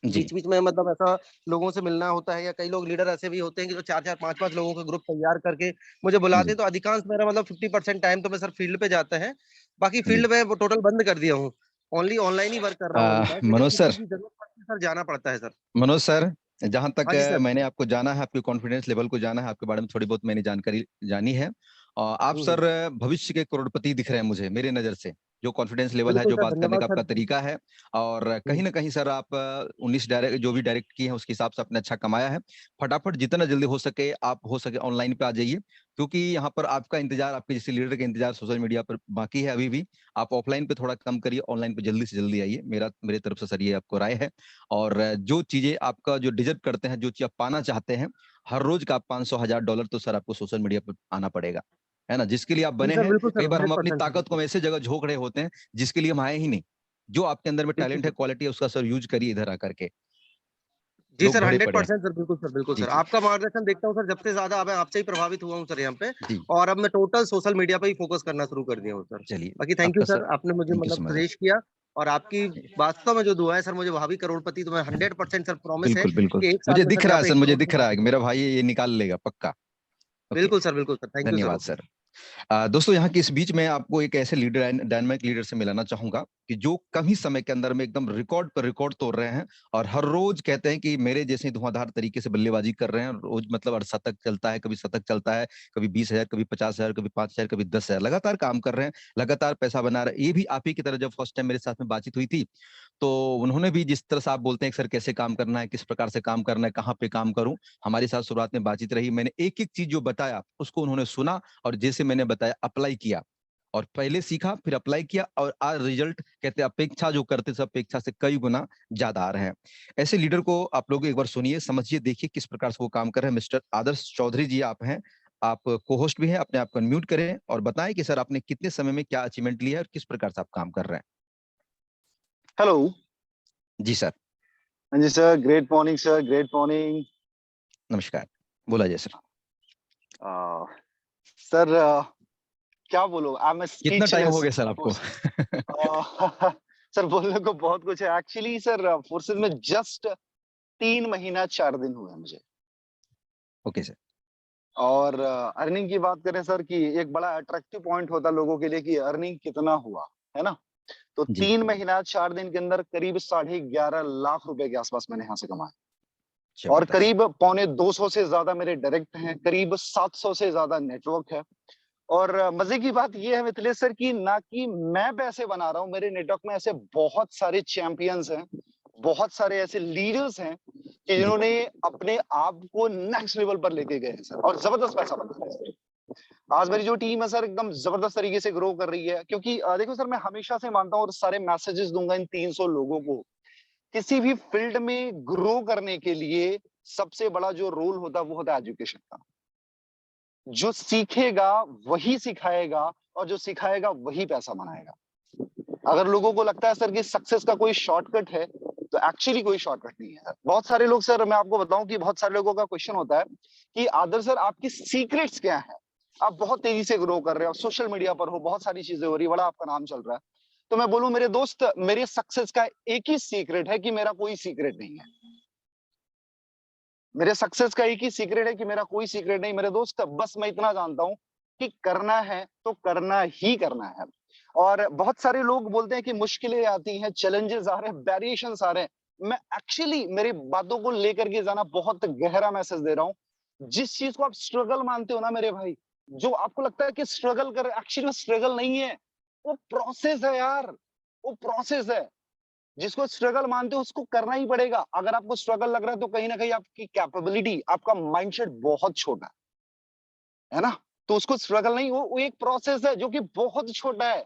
जी बीच बीच में मतलब ऐसा लोगों से मिलना होता है, या कई लोग लीडर ऐसे भी होते हैं कि जो 4-4 5-5 लोगों के ग्रुप तैयार करके मुझे बुलाते जी हैं। तो अधिकांश मेरा मतलब 50% टाइम तो मैं सर फील्ड पे जाता है। बाकी जी फील्ड में वो टोटल बंद कर दिया हूँ। ओनली ऑनलाइन ही वर्क कर रहा हूँ अभी तक, लेकिन मनोज किसी सर, की जरूरत पड़ती है सर जाना पड़ता है सर। मनोज सर, जहाँ तक हाँ जी सर। मैंने आपको जाना है, आपके कॉन्फिडेंस लेवल को जाना है, आपके बारे में थोड़ी बहुत मैंने जानकारी जानी है। आप सर हम्म। भविष्य के करोड़पति दिख रहे हैं मुझे, मेरे नज़र से। जो कॉन्फिडेंस लेवल है, बिल्कुल जो सर, बात करने धन्यवाद का सर। आपका तरीका है, और कहीं ना कहीं सर आप 19 डायरेक्ट जो भी डायरेक्ट किए हैं उसके हिसाब से आपने अच्छा कमाया है। फटाफट जितना जल्दी हो सके आप हो सके ऑनलाइन पे आ जाइए, क्योंकि यहाँ पर आपका इंतजार, आपके जैसे लीडर का इंतजार सोशल मीडिया पर बाकी है अभी भी। आप ऑफलाइन पे थोड़ा कम करिए, ऑनलाइन पे जल्दी से जल्दी आइए, मेरे तरफ से सर ये आपको राय है। और जो चीजें आपका जो डिजर्व करते हैं, जो चीज आप पाना चाहते हैं, हर रोज का 500,000 डॉलर तो सर आपको सोशल मीडिया पर आना पड़ेगा, है ना, जिसके लिए आप जी बने सर, हैं। बिल्कुल कई सर, बार हम अपनी 100% सर, ताकत को बिल्कुल। ऐसे जगह झोंक रहे होते हैं जिसके लिए हम आए ही नहीं। जो आपके अंदर में बिल्कुल टैलेंट है, सर। क्वालिटी है, उसका सर यूज करिए इधर आकर के। जी लोग सर, भरे पड़े हैं। 100% सर, बिल्कुल सर, बिल्कुल जी सर। जी आपका मार्गदर्शन देखता हूँ सर, जब से ज़्यादा अब मैं आपसे ही प्रभावित हुआ हूँ सर यहाँ पे। जी। और अब मैं टोटल सोशल मीडिया पे ही फ़ोकस करना शुरू कर दिया हूँ सर। चलिए, बाकी थैंक यू आपका सर, सर, आपने मुझे थैंक यू मतलब सो मच सर। सजेस्ट किया। और आपकी वास्तव में जो दुआ है सर, मुझे भावी करोड़पति तो मैं 100% सर प्रॉमिस है बिल्कुल बिल्कुल, कि 1 साल मुझे में दिख सर रहा यहाँ है पे सर, 1 मुझे करोड़ से दिख रहा बाहर है कि पहुँच मेरा जाऊँ। भाई ये निकाल लेगा पक्का। ओके, बिल्कुल सर, बिल्कुल सर। Thank you sir. धन्यवाद सर। दोस्तों, यहाँ के इस बीच में आपको एक ऐसे लीडर, डायनामिक लीडर से मिलाना चाहूंगा कि जो कम ही समय के अंदर में एकदम रिकॉर्ड पर रिकॉर्ड तोड़ रहे हैं, और हर रोज कहते हैं कि मेरे जैसे धुआंधार तरीके से बल्लेबाजी कर रहे हैं। रोज मतलब अर्धशतक चलता है, कभी शतक चलता है, कभी 20,000, कभी 50,000, कभी 5,000, कभी 10,000, लगातार काम कर रहे हैं, लगातार पैसा बना रहे हैं। ये भी आप ही की तरह जब फर्स्ट टाइम मेरे साथ में बातचीत हुई थी, तो उन्होंने भी जिस तरह से आप बोलते हैं कि सर कैसे काम करना है, किस प्रकार से काम करना है, कहाँ पे काम करूं, हमारे साथ शुरुआत में बातचीत रही। मैंने एक एक चीज जो बताया उसको उन्होंने सुना, और जैसे मैंने बताया अप्लाई किया, और पहले सीखा फिर अप्लाई किया, और आज रिजल्ट कहते हैं अपेक्षा जो करते थे अपेक्षा से कई गुना ज्यादा आ रहे हैं। ऐसे लीडर को आप लोग एक बार सुनिए, समझिए, देखिए किस प्रकार से वो काम कर रहे हैं। मिस्टर आदर्श चौधरी जी आप हैं, आप को होस्ट भी हैं। अपने आप को अनम्यूट करें और बताएं कि सर आपने कितने समय में क्या अचीवमेंट लिया है और किस प्रकार से आप काम कर रहे हैं। हेलो। जी सर। हाँ जी sir, great morning sir, great morning. नमस्कार, बोला जाए सर। सर क्या बोलूं, आई एम कितना टाइम हो स्पीचलेस। गया सर आपको? सर बोलने को बहुत कुछ है एक्चुअली सर। फोर्सेस में जस्ट 3 महीना 4 दिन हुए हैं मुझे। Okay sir. और अर्निंग की बात करें सर, कि एक बड़ा अट्रैक्टिव पॉइंट होता है लोगों के लिए कि अर्निंग कितना हुआ, है ना। तो जी 3 महीना 4 दिन के अंदर करीब 11.5 लाख रुपए के आसपास मैंने यहाँ से कमाए। और जबरदस्त। करीब 250 से ज्यादा मेरे डायरेक्ट हैं, करीब 700 से ज्यादा नेटवर्क है। और मजे की बात यह है मिथिलेश सर कि ना कि मैं पैसे बना रहा हूँ, मेरे नेटवर्क में ऐसे बहुत सारे चैंपियंस हैं, बहुत सारे ऐसे लीडर्स हैं कि जी जिन्होंने अपने आप को नेक्स्ट लेवल पर लेके गए हैं सर, और जबरदस्त पैसा बना रहे हैं। आज मेरी जो टीम है सर एकदम जबरदस्त तरीके से ग्रो कर रही है, क्योंकि देखो सर, मैं हमेशा से मानता हूँ और सारे मैसेजेस दूंगा इन 300 लोगों को, किसी भी फील्ड में ग्रो करने के लिए सबसे बड़ा जो रोल होता है वो होता है एजुकेशन का। जो सीखेगा वही सिखाएगा, और जो सिखाएगा वही पैसा बनाएगा। अगर लोगों को लगता है सर कि सक्सेस का कोई शॉर्टकट है, तो एक्चुअली कोई शॉर्टकट नहीं है। बहुत सारे लोग, सर मैं आपको बताऊं कि बहुत सारे लोगों का क्वेश्चन होता है कि आदर्श सर आपकी सीक्रेट्स क्या है, आप बहुत तेजी से ग्रो कर रहे हो, सोशल मीडिया पर हो, बहुत सारी चीजें हो रही, बड़ा आपका नाम चल रहा है। तो मैं बोलूं मेरे दोस्त, मेरे सक्सेस का एक ही सीक्रेट है कि मेरा कोई सीक्रेट नहीं है। मेरे सक्सेस का एक ही सीक्रेट है कि मेरा कोई सीक्रेट नहीं मेरे दोस्त, बस मैं इतना जानता हूं कि करना है तो करना ही करना है। और बहुत सारे लोग बोलते हैं कि मुश्किलें आती हैं, चैलेंजेस आ रहे हैं, वेरिएशंस आ रहे हैं। मैं एक्चुअली मेरी बातों को लेकर के जाना बहुत गहरा मैसेज दे रहा हूं जिस चीज को आप स्ट्रगल मानते हो ना मेरे भाई, जो आपको लगता है कि स्ट्रगल कर, एक्चुअली स्ट्रगल नहीं है, वो प्रोसेस है यार, वो प्रोसेस है। जिसको स्ट्रगल मानते हो उसको करना ही पड़ेगा। अगर आपको स्ट्रगल लग रहा है तो कहीं ना कहीं आपकी कैपेबिलिटी, आपका माइंडसेट बहुत छोटा है ना, तो उसको स्ट्रगल नहीं, वो एक प्रोसेस है जो कि बहुत छोटा है।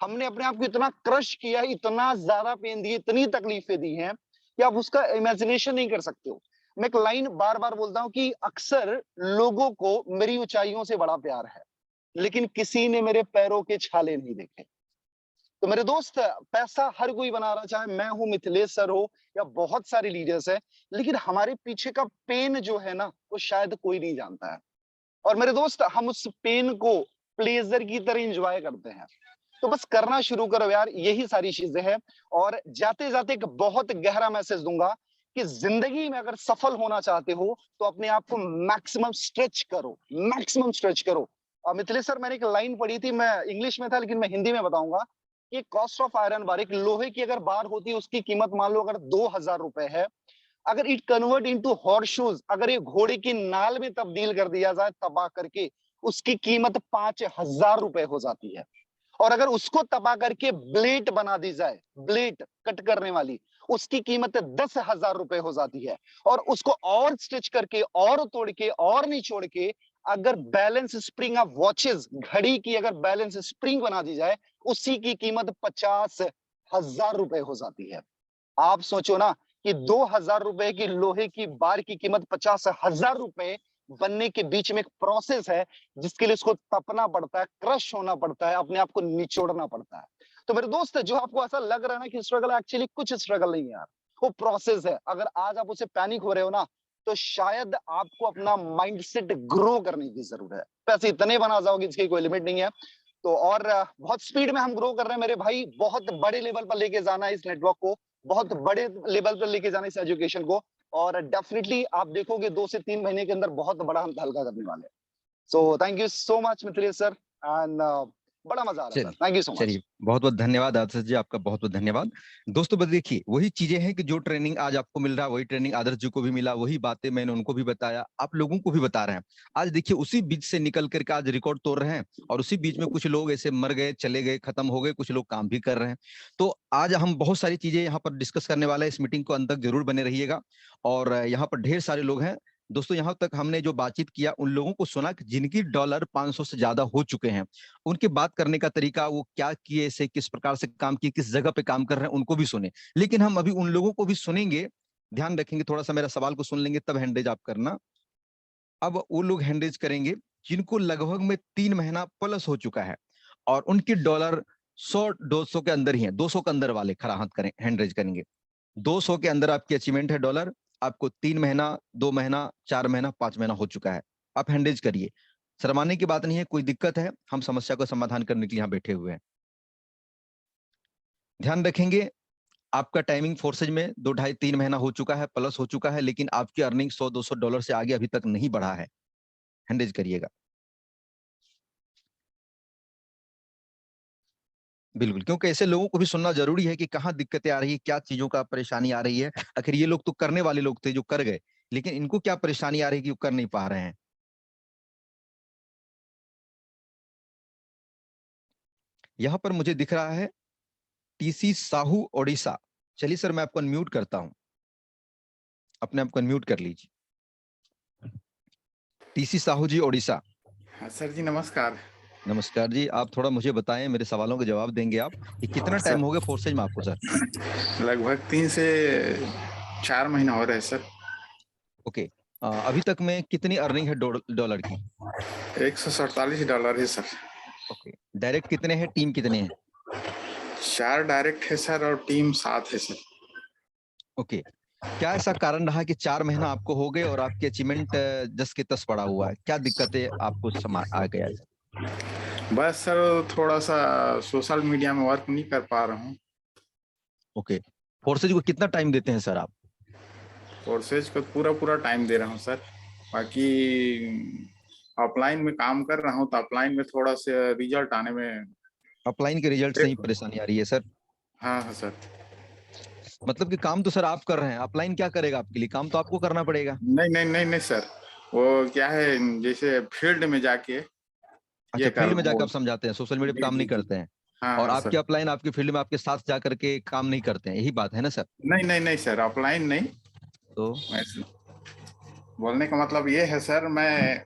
हमने अपने आप को इतना क्रश किया, इतना ज्यादा पेन दिए, इतनी तकलीफें दी हैं कि आप उसका इमेजिनेशन नहीं कर सकते हो। मैं एक लाइन बार बार बोलता हूं कि अक्सर लोगों को मेरी ऊंचाइयों से बड़ा प्यार है, लेकिन किसी ने मेरे पैरों के छाले नहीं देखे। तो मेरे दोस्त, पैसा हर कोई बना रहा, चाहे मैं हूं, मिथिलेश सर हो, या बहुत सारे लीडर्स हैं, लेकिन हमारे पीछे का पेन जो है ना, वो शायद कोई नहीं जानता है। और मेरे दोस्त, हम उस पेन को प्लेजर की तरह एंजॉय करते हैं। तो बस करना शुरू करो यार, यही सारी चीजें हैं। और जाते जाते एक बहुत गहरा मैसेज दूंगा कि जिंदगी में अगर सफल होना चाहते हो तो अपने आप को मैक्सिमम स्ट्रेच करो, मैक्सिमम स्ट्रेच करो। मिथिलेश सर, मैंने एक लाइन पढ़ी थी, मैं इंग्लिश में था लेकिन मैं हिंदी में बताऊंगा कि कॉस्ट ऑफ आयरन बार, एक लोहे की अगर बार होती है, उसकी कीमत मान लो अगर 2000 रुपए है, अगर it convert into horse shoes, अगर ये घोड़े की नाल में तब्दील कर दिया जाए तबाह करके, उसकी कीमत 5000 रुपए हो जाती है। और अगर उसको तबाह करके ब्लेड बना दी जाए, ब्लेड कट करने वाली, उसकी कीमत 10,000 रुपए हो जाती है। और उसको और स्टिच करके और तोड़ के और निचोड़ के अगर बैलेंस स्प्रिंग ऑफ वॉचेस, घड़ी की अगर बैलेंस स्प्रिंग बना दी जाए, उसी की कीमत 50,000 रुपए हो जाती है। आप सोचो ना कि 2000 रुपए की लोहे की बार की कीमत 50,000 रुपए बनने के बीच में एक प्रोसेस है, जिसके लिए उसको तपना पड़ता है, क्रश होना पड़ता है, अपने आप को निचोड़ना पड़ता है। तो मेरे दोस्त, जो आपको ऐसा लग रहा है ना कि स्ट्रगल, एक्चुअली कुछ स्ट्रगल नहीं है यार, वो प्रोसेस है। अगर आज आप उसे पैनिक हो रहे हो ना, तो शायद आपको अपना माइंडसेट ग्रो करने की जरूरत है। पैसे इतने बना जाओगे इसकी कोई लिमिट नहीं है। तो और बहुत स्पीड में हम ग्रो कर रहे हैं मेरे भाई, बहुत बड़े लेवल पर लेके जाना है इस नेटवर्क को, बहुत बड़े लेवल पर लेके जाना है इस एजुकेशन को। और डेफिनेटली आप देखोगे 2 से 3 महीने के अंदर बहुत बड़ा हम हल्का करने वाले हैं। So thank you so much Mithilesh sir, and बड़ा मजा आ रहा है sir, thank you so much. चलिए, बहुत बहुत धन्यवाद आदर्श जी, आपका बहुत बहुत धन्यवाद। दोस्तों बस देखिए, वही चीजें हैं कि जो ट्रेनिंग आज आपको मिल रहा है, वही ट्रेनिंग आदर्श जी को भी मिला, वही बातें मैंने उनको भी बताया, आप लोगों को भी बता रहे हैं। आज देखिए, उसी बीच से निकल करके आज रिकॉर्ड तोड़ रहे हैं, और उसी बीच में कुछ लोग ऐसे मर गए, चले गए, खत्म हो गए, कुछ लोग काम भी कर रहे हैं। तो आज हम बहुत सारी चीजें यहाँ पर डिस्कस करने वाले हैं। इस मीटिंग को अंत तक जरूर बने रहिएगा। और यहाँ पर ढेर सारे लोग हैं दोस्तों। यहाँ तक हमने जो बातचीत किया, उन लोगों को सुना कि जिनकी डॉलर 500 से ज्यादा हो चुके हैं, उनके बात करने का तरीका, वो क्या किए, से किस प्रकार से काम किए, किस जगह पे काम कर रहे हैं, उनको भी सुने। लेकिन हम अभी उन लोगों को भी सुनेंगे, ध्यान रखेंगे, थोड़ा सा मेरा सवाल को सुन लेंगे तब हैंडरेज आप करना। अब वो लोग हैंडरेज करेंगे जिनको लगभग में 3 महीना प्लस हो चुका है, और उनकी डॉलर 100-200 के अंदर ही है। 200 के अंदर वाले खड़ा हाथ करें, हैंडरेज करेंगे। 200 के अंदर आपकी अचीवमेंट है डॉलर, आपको 3 महीना, 2 महीना, 4 महीना, 5 महीना हो चुका है। आप हैंडरेज करिए, शर्माने की बात नहीं है। कोई दिक्कत है, हम समस्या को समाधान करने के लिए यहाँ बैठे हुए हैं। ध्यान रखेंगे, आपका टाइमिंग फोर्सेज में 2, 2.5, 3 महीना हो चुका है, प्लस हो चुका है, लेकिन आपकी अर्निंग 100-200 डॉलर से आगे अभी तक नहीं बढ़ा है। हैंडरेज करिएगा बिल्कुल, क्योंकि ऐसे लोगों को भी सुनना जरूरी है कि कहाँ दिक्कतें आ रही है, क्या चीजों का परेशानी आ रही है। आखिर ये लोग तो करने वाले लोग थे जो कर गए, लेकिन इनको क्या परेशानी आ रही है कि वो कर नहीं पा रहे हैं। यहाँ पर मुझे दिख रहा है टीसी साहू ओडिशा। चलिए सर, मैं आपको अनम्यूट करता हूं, अपने आप को अनम्यूट कर लीजिए। टीसी साहू जी, ओडिशा। हाँ सर जी, नमस्कार। नमस्कार जी, आप थोड़ा मुझे बताएं, मेरे सवालों के जवाब देंगे आप, कि कितना टाइम हो गया फोर्सेज में आपको सर? लगभग 3 से 4 महीना हो रहे हैं सर। ओके, अभी तक में कितनी अर्निंग है डॉलर की? $147 है सर। ओके, डायरेक्ट कितने हैं, टीम कितने हैं? 4 डायरेक्ट है सर, और टीम 7 है सर। ओके, क्या ऐसा कारण रहा कि 4 महीना आपको हो गए और आपकी अचीवमेंट जस के तस पड़ा हुआ है? क्या दिक्कतें आपको आ गया है? बस सर, थोड़ा सा सोशल मीडिया में वर्क नहीं कर पा रहा हूँ। ओके, फोर्सेज को कितना टाइम देते हैं सर आप? फोर्सेज को पूरा टाइम दे रहा हूँ सर। बाकी ऑफलाइन में काम कर रहा हूँ, तो ऑफलाइन में थोड़ा सा रिजल्ट आने में, अपलाइन के रिजल्ट से ही परेशानी आ रही है सर? हाँ सर। मतलब कि काम तो सर आप कर रहे हैं, अपलाइन क्या करेगा आपके लिए? काम तो आपको करना पड़ेगा। नहीं सर, वो क्या है, जैसे फील्ड में जाके अच्छा, ये कर फील्ड में जाके वो आप समझाते हैं, सोशल मीडिया पे जी काम जी नहीं जी करते हैं। हाँ और हाँ आपके सर। अपलाइन आपके फील्ड में आपके साथ जा करके काम नहीं करते हैं, यही बात है ना सर? नहीं नहीं नहीं सर, ऑफलाइन नहीं। तो मैं बोलने का मतलब ये है सर, मैं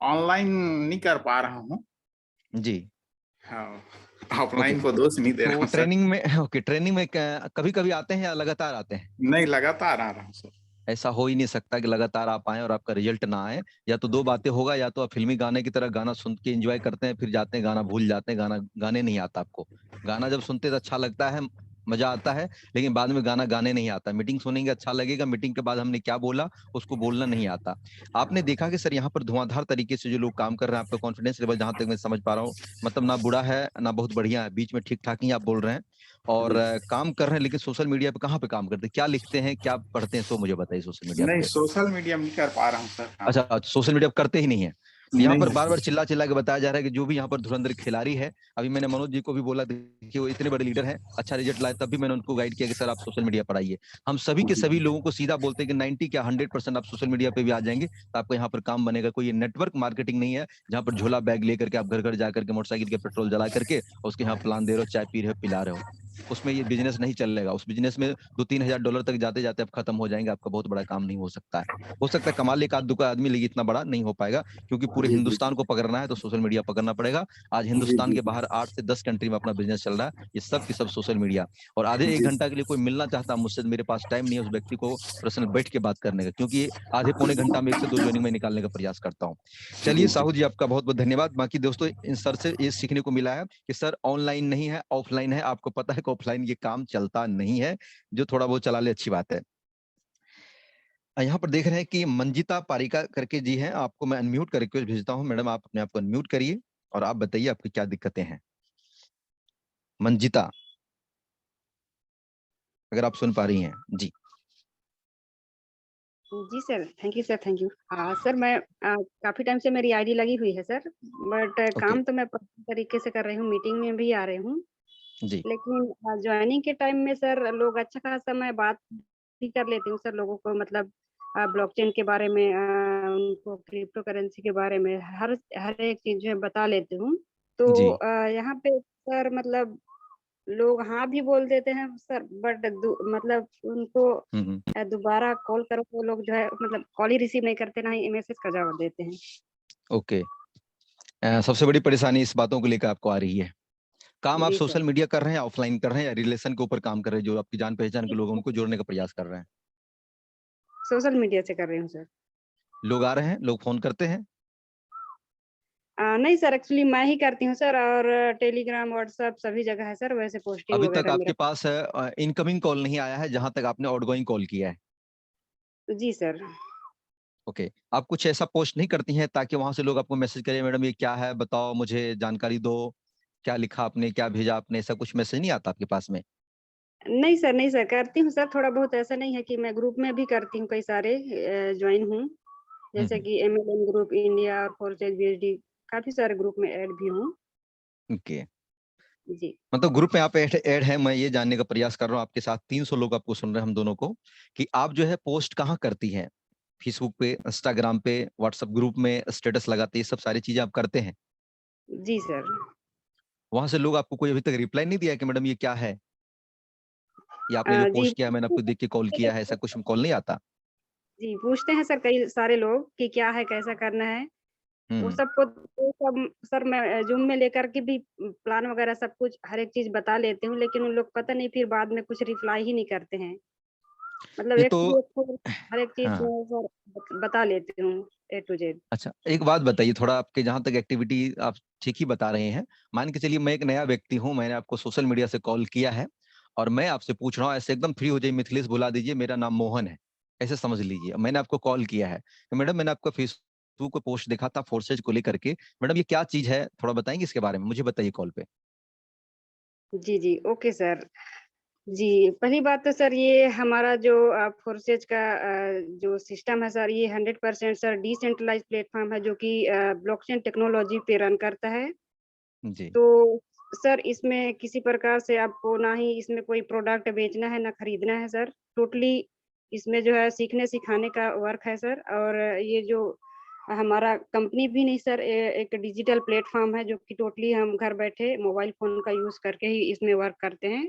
ऑनलाइन नहीं कर पा रहा हूँ। जी, हाँ, ओके। ऑफलाइन को दोष नहीं दे रहा तो हूँ सर। ट्रेनिंग में ओके, ट्रेनिंग में कभी कभी आते हैं या लगातार आते हैं? नहीं, लगातार आ रहा हूँ सर। ऐसा हो ही नहीं सकता कि लगातार आप आए और आपका रिजल्ट ना आए। या तो दो बातें होगा, या तो आप फिल्मी गाने की तरह गाना सुन के एंजॉय करते हैं, फिर जाते हैं गाना भूल जाते हैं, गाने नहीं आता आपको। गाना जब सुनते तो अच्छा लगता है, मजा आता है, लेकिन बाद में गाना गाने नहीं आता। मीटिंग सुनेंगे अच्छा लगेगा, मीटिंग के बाद हमने क्या बोला उसको बोलना नहीं आता। आपने देखा कि सर यहाँ पर धुआंधार तरीके से जो लोग काम कर रहे हैं, आपका कॉन्फिडेंस लेवल जहां तक मैं समझ पा रहा हूँ, मतलब ना बुरा है ना बहुत बढ़िया है, बीच में ठीक ठाक ही आप बोल रहे हैं। और जी। काम कर रहे हैं, लेकिन सोशल मीडिया पे कहाँ पे काम करते हैं, क्या लिखते हैं, क्या पढ़ते हैं, सो मुझे बताइए सोशल मीडिया नहीं, पे। सोशल मीडिया में नहीं कर पा रहा हूँ सर काम। अच्छा, सोशल मीडिया पे करते ही नहीं है। तो यहाँ नहीं पर नहीं बार बार सर। चिल्ला चिल्ला के बताया जा रहा है कि जो भी यहाँ पर धुरंधर खिलाड़ी है, अभी मैंने मनोज जी को भी बोला कि वो इतने बड़े लीडर हैं, अच्छा रिजल्ट लाए, तब भी मैंने उनको गाइड किया कि सर आप सोशल मीडिया पर आइए। हम सभी के जी सभी लोगों को सीधा बोलते हैं कि 90 क्या 100% आप सोशल मीडिया पे भी आ जाएंगे तो आपको यहाँ पर काम बनेगा। कोई नेटवर्क मार्केटिंग नहीं है जहाँ पर झोला बैग लेकर के आप घर घर जाकर के मोटरसाइकिल के पेट्रोल जला करके उसके यहाँ प्लान दे रहे हो, चाय पी रहे हो, पिला रहे हो। उसमें ये बिजनेस नहीं चलेगा। उस बिजनेस में $2-3 हजार तक जाते जाते आप खत्म हो जाएंगे, आपका बहुत बड़ा काम नहीं हो सकता है। हो सकता है कमाल एक आध दुका आदमी, लेकिन इतना बड़ा नहीं हो पाएगा, क्योंकि पूरे जी जी हिंदुस्तान को पकड़ना है तो सोशल मीडिया पकड़ना पड़ेगा। आज जी हिंदुस्तान जी के बाहर 8 से 10 कंट्री में अपना बिजनेस चल रहा है, ये सब की सब सोशल मीडिया। और आधे एक जी घंटा के लिए कोई मिलना चाहता है मुझसे, मेरे पास टाइम नहीं है उस व्यक्ति को पर्सनल बैठ के बात करने का, क्योंकि आधे पौने घंटा में 1 से 2 ज्वाइनिंग में निकालने का प्रयास करता हूँ। चलिए जी साहू जी, आपका बहुत बहुत धन्यवाद। बाकी दोस्तों, इन सर से ये सीखने को मिला है कि सर ऑनलाइन नहीं है, ऑफलाइन है। आपको पता है कि ऑफलाइन ये काम चलता नहीं है, जो थोड़ा बहुत चला ले अच्छी बात है। यहाँ पर देख रहे हैं कि मंजिता पारिका करके जी हैं, आपको मैं अनम्यूट कर रिक्वेस्ट भेजता हूँ। मैडम, आप अपने आप को अनम्यूट करिए और आप बताइए आपकी क्या दिक्कतें हैं। मंजिता, अगर आप सुन पा रही हैं जी। जी sir, thank you sir, thank you. Sir मैं काफी टाइम से मेरी आईडी लगी हुई है सर, बट ओके काम तो मैं तरीके से कर रही हूँ, मीटिंग में भी आ रही हूँ, जी। लेकिन ज्वाइनिंग के टाइम में सर लोग अच्छा खासा मैं बात भी कर लेती हूँ सर लोगों को, मतलब ब्लॉकचेन के बारे में, उनको क्रिप्टो करेंसी के बारे में हर हर एक चीज जो है बता लेती हूँ। तो जी। यहाँ पे सर मतलब लोग हाँ भी बोल देते हैं सर, बट मतलब उनको हम्म। दोबारा कॉल करो तो लोग जो है मतलब कॉल ही रिसीव नहीं करते, ना ही मैसेज का जवाब देते हैं। ओके। सबसे बड़ी परेशानी इस बातों को लेकर आपको आ रही है। काम आप जी सर, सोशल मीडिया कर रहे हैं, ऑफलाइन कर रहे हैं, या रिलेशन के ऊपर काम कर रहे हैं, जो आपकी जान पहचान के लोग हैं उनको जोड़ने का प्रयास कर रहे हैं? सोशल मीडिया से कर रही हूँ सर। लोग आ रहे हैं, लोग फोन करते हैं? नहीं सर, एक्चुअली मैं ही करती हूँ सर, और टेलीग्राम व्हाट्सएप सभी जगह है सर, वैसे पोस्टिंग अभी तक वगैरह आपके मेरा। पास इनकमिंग कॉल नहीं आया है जहां तक आपने आउटगोइंग कॉल किया है? जी सर। ओके। आप कुछ ऐसा पोस्ट नहीं करती हैं ताकि वहां से लोग आपको मैसेज करें, मैडम ये क्या है, बताओ मुझे जानकारी दो, क्या लिखा आपने, क्या भेजा आपने, ऐसा कुछ मैसेज नहीं आता आपके पास में? नहीं सर, नहीं सर, करती हूँ सर थोड़ा बहुत, ऐसा नहीं है कि मैं ग्रुप में भी करती हूँ, कई सारे ज्वाइन हूँ, जैसे हम्म। कि एमएलएम ग्रुप इंडिया और फोर्सेज बीएसडी, काफी सारे ग्रुप में ऐड भी हूँ। ओके। जी मतलब ग्रुप में आप ऐड है, मैं ये जानने का प्रयास कर रहा हूँ, आपके साथ 300 लोग आपको सुन रहे हैं हम दोनों को, कि आप जो है पोस्ट कहाँ करती हैं? फेसबुक पे, इंस्टाग्राम पे, व्हाट्सएप ग्रुप में स्टेटस लगाते, ये सब सारी चीजें आप करते हैं? जी सर। वहां से लोग आपको कोई अभी तक रिप्लाई नहीं दिया कि मैडम ये क्या है, या आपने जो जी पोस्ट किया मैंने आपको देख के कॉल किया है, ऐसा कुछ कॉल नहीं आता? जी पूछते हैं सर कई सारे लोग कि क्या है, कैसा करना है, वो हम्म। सबको वो सब सर मैं जूम में लेकर के भी प्लान वगैरह सब कुछ हर एक चीज बता लेती हूँ, लेकिन उन लोग पता नहीं फिर बाद में कुछ रिप्लाई ही नहीं करते हैं। मतलब ये एक तो से एक हर एक चीज हाँ। मैं सर बता लेती हूँ, ए टू जेड। अच्छा, एक बात बताइए, थोड़ा आपके जहां तक एक्टिविटी आप ठीक ही बता रहे हैं। मान के चलिए मैं एक नया व्यक्ति हूं, मैंने आपको सोशल मीडिया से कॉल किया है और मैं आपसे पूछ रहा हूँ, ऐसे एकदम फ्री हो जाइए, मिथिलेश बुला दीजिए, मेरा नाम मोहन है, ऐसे समझ लीजिए, मैंने आपको कॉल किया है तो मैडम मैंने आपका फेसबुक को पोस्ट देखा था फोर्सेज को लेकर के, मैडम ये क्या चीज है, थोड़ा बताएंगे इसके बारे में, मुझे बताइए कॉल पे। जी जी, ओके सर। जी, पहली बात तो सर ये हमारा जो फोर्सेज का जो सिस्टम है सर, ये 100% सर डिसेंट्रलाइज्ड प्लेटफॉर्म है, जो कि ब्लॉकचेन टेक्नोलॉजी पे रन करता है। जी। तो सर इसमें किसी प्रकार से आपको ना ही इसमें कोई प्रोडक्ट बेचना है ना खरीदना है सर, टोटली इसमें जो है सीखने सिखाने का वर्क है सर। और ये जो हमारा कंपनी भी नहीं सर, एक डिजिटल प्लेटफॉर्म है जो कि टोटली हम घर बैठे मोबाइल फोन का यूज करके ही इसमें वर्क करते हैं,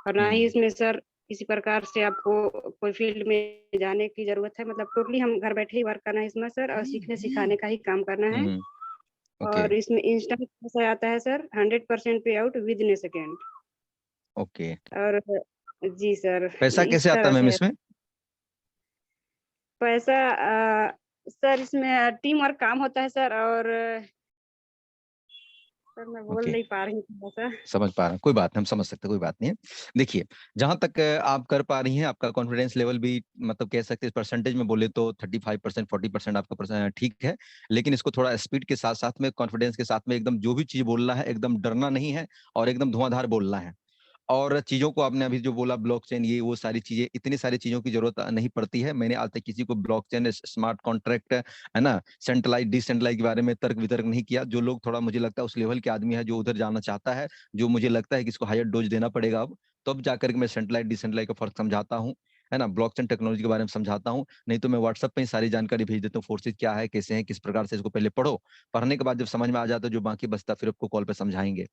और ना ही इसमें सर किसी प्रकार से आपको कोई फील्ड में जाने की जरूरत है। मतलब टोटली हम घर बैठे ही वर्क करना है इसमें सर, और सीखने सिखाने का ही काम करना है। ओके और इसमें इंस्टेंट पैसा आता है सर, 100% पे out with in A second. Okay. और जी सर, पैसा इस कैसे आता तरह है मैम से इसमें? पैसा सर इसमें टीम वर्क काम होता है सर, और सर मैं बोल ओके, नहीं पा रही हूँ थोड़ा सा। समझ पा रहे हैं, कोई बात नहीं, हम समझ सकते हैं, कोई बात नहीं है। देखिए, जहां तक आप कर पा रही हैं, आपका कॉन्फिडेंस लेवल भी मतलब कह सकते हैं परसेंटेज में बोले तो 35% 40% आपका ठीक है, लेकिन इसको थोड़ा स्पीड के साथ साथ में, कॉन्फिडेंस के साथ में एकदम जो भी चीज बोलना है एकदम डरना नहीं है और एकदम धुआंधार बोलना है। और चीज़ों को आपने अभी जो बोला ब्लॉकचेन, ये वो सारी चीज़ें, इतनी सारी चीज़ों की ज़रूरत नहीं पड़ती है। मैंने आज तक किसी को ब्लॉकचेन, स्मार्ट कॉन्ट्रैक्ट, है ना, सेंट्रलाइज़, डिसेंट्रलाइज़ के बारे में तर्क-वितर्क नहीं किया। जो लोग थोड़ा मुझे लगता है उस लेवल के आदमी है जो उधर जाना चाहता है, जो मुझे लगता है कि इसको हायर डोज़ देना पड़ेगा अब, तब जाकर के मैं सेंट्रलाइज़, डिसेंट्रलाइज़ का फ़र्क समझाता हूँ, है ना? ब्लॉकचेन टेक्नोलॉजी के बारे में समझाता हूँ। नहीं तो मैं व्हाट्सएप पे ही सारी जानकारी भेज देता हूँ, फोर्सेज़ क्या है, कैसे हैं, किस प्रकार से इसको पहले पढ़ो। पढ़ने के बाद जब समझ में आ जाता है, जो बाकी बचता है फिर आपको कॉल पे समझाएँगे।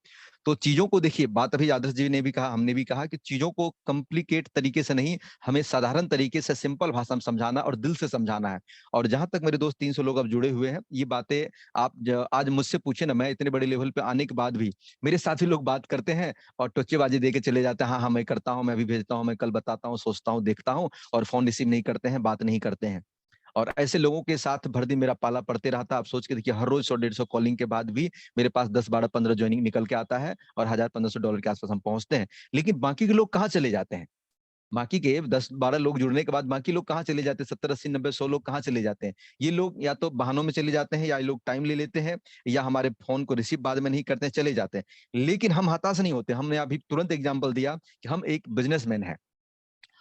तो चीज़ों को देखिए, बात अभी आदर्श जी ने भी कहा, हमने भी कहा कि चीज़ों को कॉम्प्लिकेट तरीके से नहीं, हमें साधारण तरीके से सिंपल भाषा में समझाना और दिल से समझाना है। और जहाँ तक मेरे दोस्त 300 लोग अब जुड़े हुए हैं, ये बातें आप आज मुझसे पूछे ना, मैं इतने बड़े लेवल पे आने के बाद भी मेरे साथी लोग बात करते हैं और टोच्चेबाज़ी दे के चले जाते हैं, हाँ, हाँ, मैं करता हूँ, मैं अभी भेजता हूँ, मैं कल बताता हूँ, सोचता हूँ, देखता हूँ, और फ़ोन रिसीव नहीं करते हैं, बात नहीं करते हैं। और ऐसे लोगों के साथ भर दिन मेरा पाला पड़ते रहता है। आप सोच के देखिए, हर रोज़ 100-150 कॉलिंग के बाद भी मेरे पास 10, 12, 15 जॉइनिंग निकल के आता है और $1000-1500 के आस-पास हम पहुँचते हैं। लेकिन बाकी के लोग कहाँ चले जाते हैं? बाकी के 10-12 लोग जुड़ने के बाद बाकी लोग कहाँ चले जाते हैं? 70, 80, 90, 100 लोग कहाँ चले जाते हैं? ये लोग या तो बहानों में चले जाते हैं, या ये लोग टाइम ले लेते हैं, या हमारे फ़ोन को रिसीव बाद में नहीं करते हैं, चले जाते हैं। लेकिन हम हताश नहीं होते। हमने अभी तुरंत एग्ज़ाम्पल दिया कि हम एक बिज़नेसमैन हैं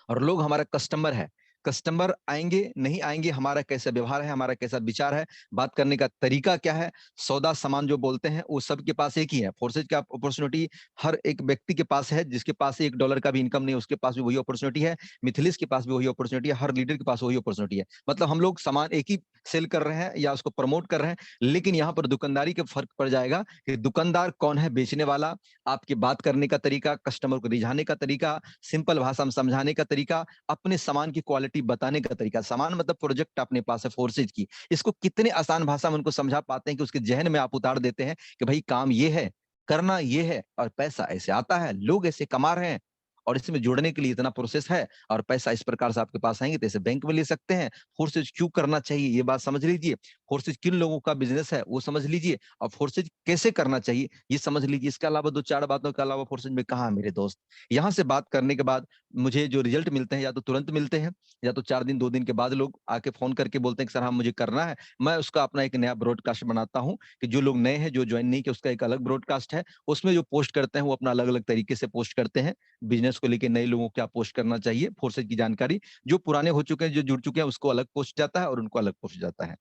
और लोग हमारा कस्टमर है। कस्टमर आएँगे, नहीं आएँगे, हमारा कैसा व्यवहार है, हमारा कैसा विचार है, बात करने का तरीका क्या है, सौदा सामान जो बोलते हैं, वो सबके पास एक ही है। फोर्सेज का अपॉर्च्युनिटी हर एक व्यक्ति के पास है, जिसके पास $1 का भी इनकम नहीं है, उसके पास भी वही अपॉर्च्युनिटी है। मिथिलेश के पास भी वही अपॉर्च्युनिटी है, हर लीडर के पास वही अपॉर्च्युनिटी है। मतलब हम लोग सामान एक ही सेल कर रहे हैं या उसको प्रमोट कर रहे हैं, लेकिन यहाँ पर दुकानदारी का फ़र्क पड़ जाएगा कि दुकानदार कौन है, बेचने वाला, आपकी बात करने का तरीका, कस्टमर को रिझाने का तरीका, सिंपल भाषा में समझाने का तरीका, अपने सामान की क्वालिटी बताने का तरीका। सामान मतलब प्रोजेक्ट अपने पास है फोर्सेज की, इसको कितने आसान भाषा में उनको समझा पाते हैं कि उसके ज़हन में आप उतार देते हैं कि भाई काम ये है, करना ये है और पैसा ऐसे आता है, लोग ऐसे कमा रहे हैं और इसमें जुड़ने के लिए इतना प्रोसेस है और पैसा इस प्रकार से आपके पास आएँगे तो ऐसे बैंक में ले सकते हैं। फोर्सेज क्यों करना चाहिए ये बात समझ लीजिए। फोर्सेज किन लोगों का बिज़नेस है वो समझ लीजिए और फोर्सेज कैसे करना चाहिए ये समझ लीजिए। इसके अलावा 2-4 बातों के अलावा फोर्सेज में कहाँ है मेरे दोस्त? यहाँ से बात करने के बाद मुझे जो रिजल्ट मिलते हैं या तो तुरंत मिलते हैं या तो 4 दिन 2 दिन के बाद लोग आके फ़ोन करके बोलते हैं कि सर हाँ, मुझे करना है। मैं उसका अपना एक नया ब्रॉडकास्ट बनाता हूँ कि जो लोग नए हैं, जो जॉइन नहीं किए उसका एक अलग ब्रॉडकास्ट है। उसमें जो पोस्ट करते हैं वो अपना अलग-अलग तरीके से पोस्ट करते हैं। बिज़नेस को लेके नए लोगों को क्या पोस्ट करना चाहिए, फोर्सेज की जानकारी। जो पुराने हो चुके हैं, जो जुड़ चुके हैं उसको अलग पोस्ट जाता है और उनको अलग पोस्ट जाता है।